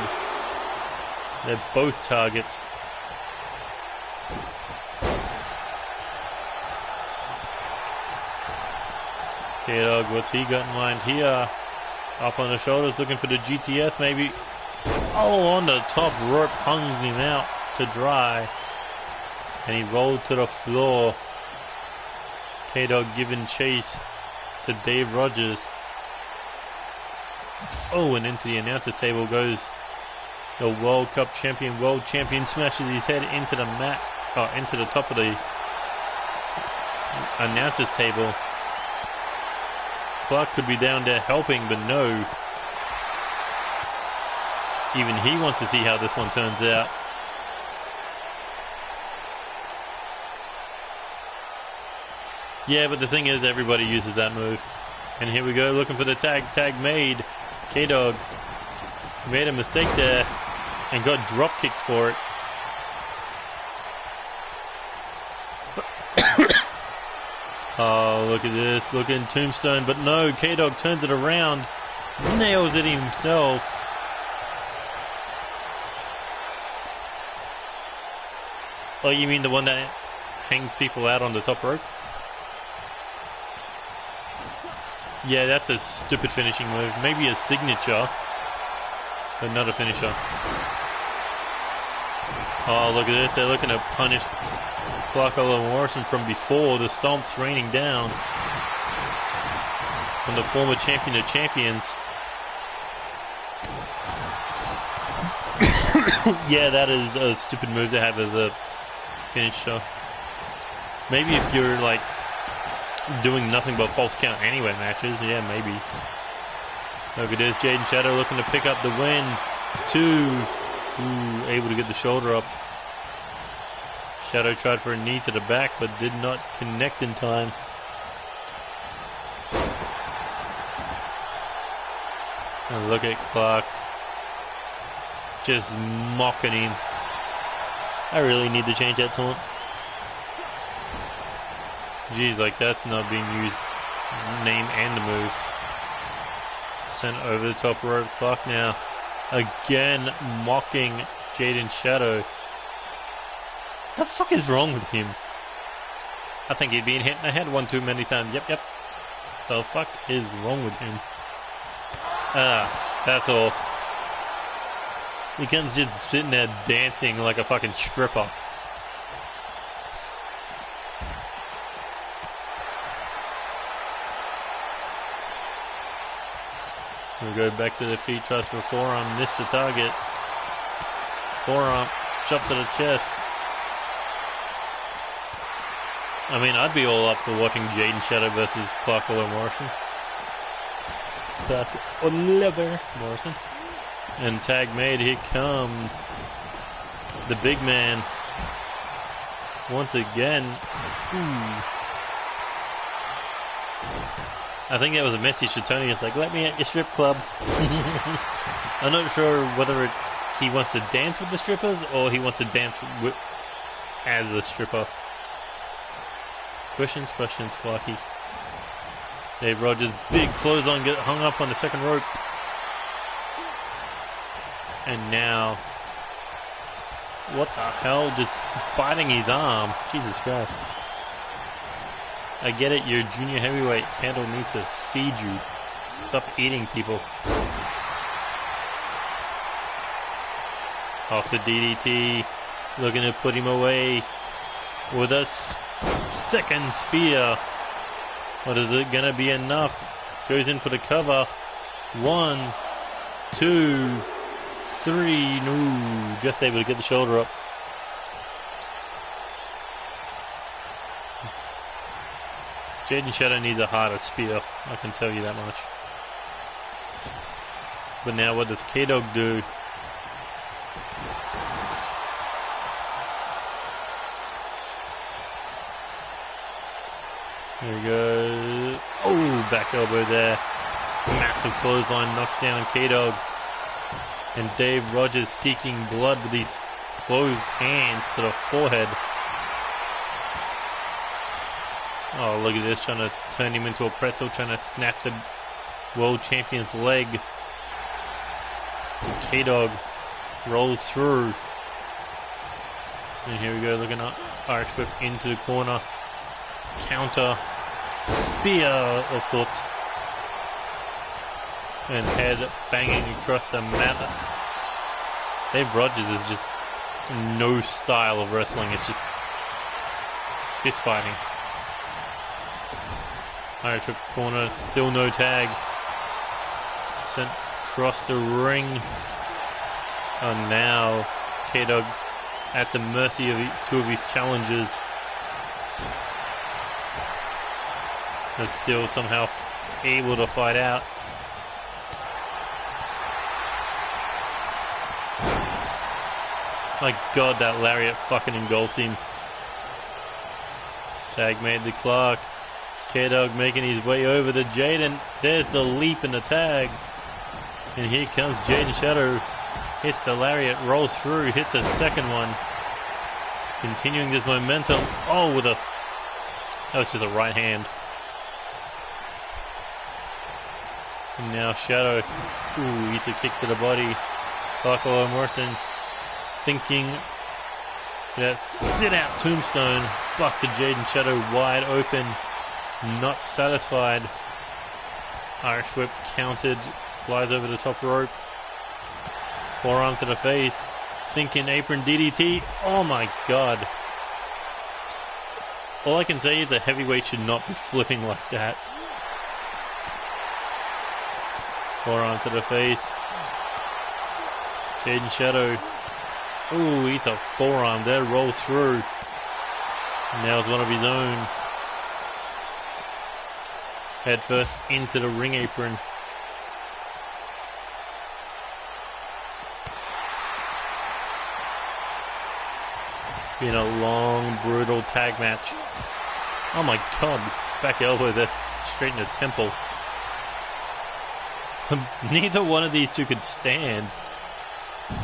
They're both targets. K-Dog, what's he got in mind here? Up on the shoulders, looking for the GTS maybe. Oh, on the top rope, hung him out to dry. And he rolled to the floor. K-Dog giving chase to Dave Rogers. Oh, and into the announcer's table goes the World Cup champion. World champion smashes his head into the mat, into the top of the announcer's table. Clark could be down there helping, but no. Even he wants to see how this one turns out. Yeah, but the thing is, everybody uses that move. And here we go, looking for the tag. Tag made. K-Dog made a mistake there and got drop kicked for it. Oh, look at this. Looking tombstone, but no, K-Dog turns it around. Nails it himself. Oh, you mean the one that hangs people out on the top rope? Yeah, that's a stupid finishing move. Maybe a signature, but not a finisher. Oh, look at this. They're looking to punish Clark Morrison from before. The stomps raining down from the former champion of champions. Yeah, that is a stupid move to have as a finisher. Maybe if you're like doing nothing but false count anyway matches, yeah, maybe. Look at this, Jaden Shadow looking to pick up the win. 2. Ooh, able to get the shoulder up. Shadow tried for a knee to the back, but did not connect in time. And look at Clark. Just mocking him. I really need to change that taunt. Geez, like that's not being used. Name and the move. Sent over the top rope. Clark now again mocking Jaden Shadow. The fuck is wrong with him? I think he's been hit in the head one too many times. Yep. The fuck is wrong with him? That's all. He comes just sitting there dancing like a fucking stripper. We go back to the feet, tries for forearm, missed the target. Forearm, chop to the chest. I mean, I'd be all up for watching Jaden Shadow versus Clark Morrison. Morrison. And tag made, here comes the big man. Once again. I think that was a message to Tony. It's like, let me at your strip club. I'm not sure whether it's he wants to dance with the strippers or he wants to dance with, as a stripper. Questions, Clarky. Dave Rogers, big clothesline, get hung up on the second rope. And now, what the hell? Just biting his arm. Jesus Christ. I get it, you're junior heavyweight. Candle needs to feed you. Stop eating people. Off the DDT. Looking to put him away with a second spear. What is it gonna be enough? Goes in for the cover. 1, 2, 3. No, just able to get the shoulder up. Jaden Shadow needs a harder spear, I can tell you that much. But now what does K-Dog do? There we go. Oh, back elbow there. Massive clothesline knocks down K-Dog. And Dave Rogers seeking blood with these closed hands to the forehead. Oh, look at this, trying to turn him into a pretzel, trying to snap the world champion's leg. K-Dog rolls through. And here we go, looking up. Irish whip into the corner. Counter. spear of sorts. And head banging across the mat. Dave Rogers is just no style of wrestling. It's just fist fighting. Irish whip corner, still no tag. Sent across the ring. And now K-Dog at the mercy of two of his challengers. But still somehow able to fight out. My god, that lariat fucking engulfs him. Tag made to Clark. K-Dog making his way over to Jaden. There's the leap in the tag. And here comes Jaden Shadow. Hits the lariat, rolls through, hits a second one. Continuing this momentum. Oh, with a... That was just a right hand. And now Shadow. Ooh, he's a kick to the body. Buffalo Morrison thinking that sit out tombstone. Busted Jaden Shadow wide open. Not satisfied. Irish whip counted. Flies over the top rope. Forearm to the face. Thinking apron DDT. Oh my god. All I can say is a heavyweight should not be flipping like that. Forearm to the face. Jaden Shadow. Ooh, he's a forearm there. Rolls through. Nails one of his own. Head first into the ring apron. Been a long, brutal tag match. Oh my god. Back elbow there, straight in the temple. Neither one of these two could stand.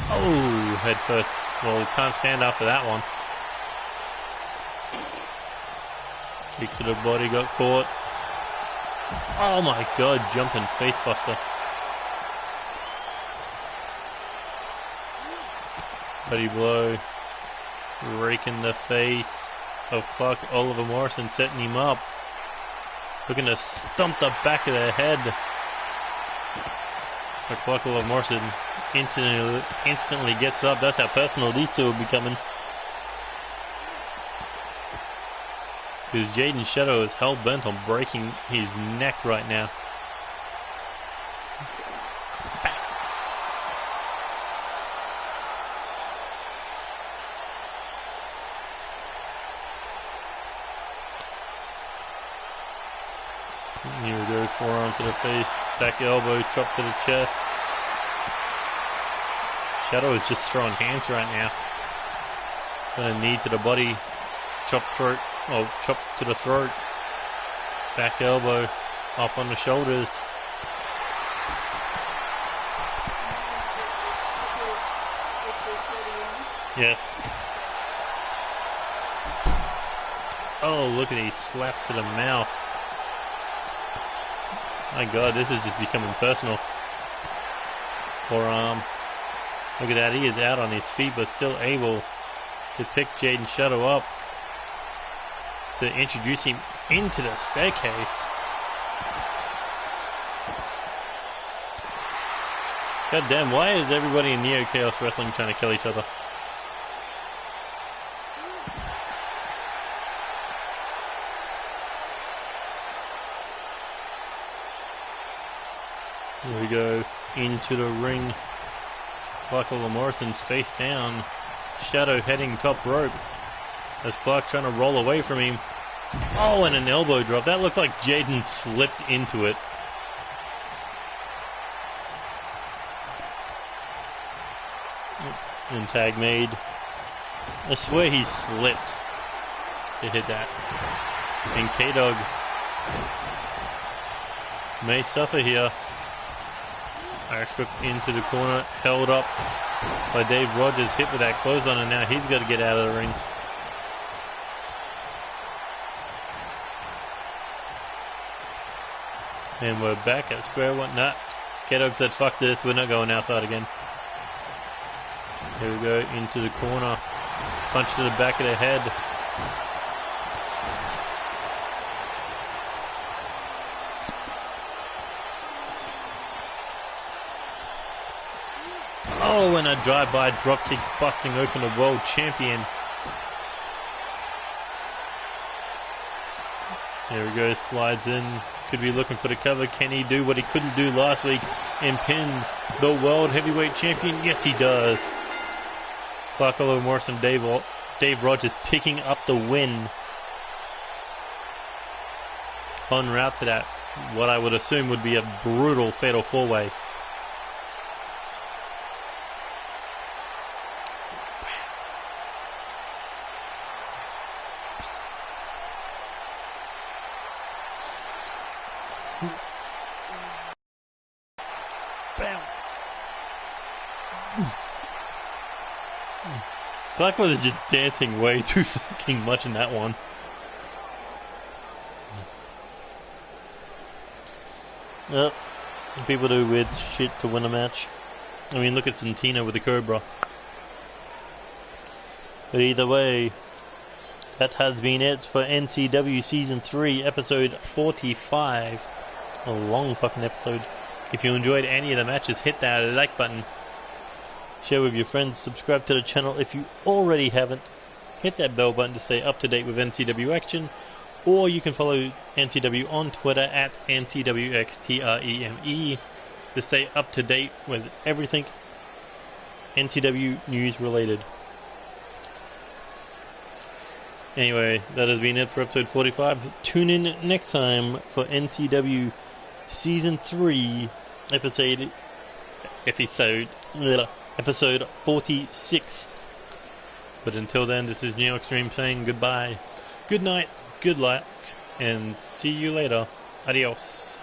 Oh, head first. Well, can't stand after that one. Kick to the body, got caught. Oh my god, jumping facebuster. Buddy blow. Raking the face of Clark Oliver Morrison, setting him up. Looking to stomp the back of the head. But Clark Oliver Morrison instantly gets up. That's how personal these two will be becoming. Because Jaden Shadow is hell-bent on breaking his neck right now. Here we go, forearm to the face, back elbow, chop to the chest. Shadow is just throwing hands right now. Got a knee to the body, chop throat, oh, chop to the throat. Back elbow, up on the shoulders. Yes. Oh, look at these slaps to the mouth. My god, this is just becoming personal. Forearm. Look at that, he is out on his feet, but still able to pick Jaden Shadow up to introduce him into the staircase. God damn, why is everybody in Neo Chaos Wrestling trying to kill each other? Here we go, into the ring. Clark Morrison face down. Shadow heading top rope. As Clark trying to roll away from him. Oh, and an elbow drop. That looked like Jaden slipped into it. And tag made. I swear he slipped to hit that. And K-Dog may suffer here. Irish whip into the corner, held up by Dave Rogers, hit with that clothesline, and now he's got to get out of the ring. And we're back at square one. Nah, K-Dog said fuck this, we're not going outside again. Here we go, into the corner, punch to the back of the head. Oh, and a drive-by dropkick busting open a world champion. There he goes, slides in. Could be looking for the cover. Can he do what he couldn't do last week and pin the world heavyweight champion? Yes, he does. Clark Morrison, Dave Rogers picking up the win. En route to that, what I would assume would be a brutal fatal four-way. Clark was just dancing way too fucking much in that one. Yep. People do weird shit to win a match. I mean, look at Santino with the Cobra. But either way, that has been it for NCW Season 3, Episode 45. A long fucking episode. If you enjoyed any of the matches, hit that like button. Share with your friends, subscribe to the channel if you already haven't. Hit that bell button to stay up to date with NCW action. Or you can follow NCW on Twitter at NCWX3REME to stay up to date with everything NCW news related. Anyway, that has been it for episode 45. Tune in next time for NCW Season 3, episode 46. But until then, this is Neo Extreme saying goodbye, good night, good luck, and see you later. Adios.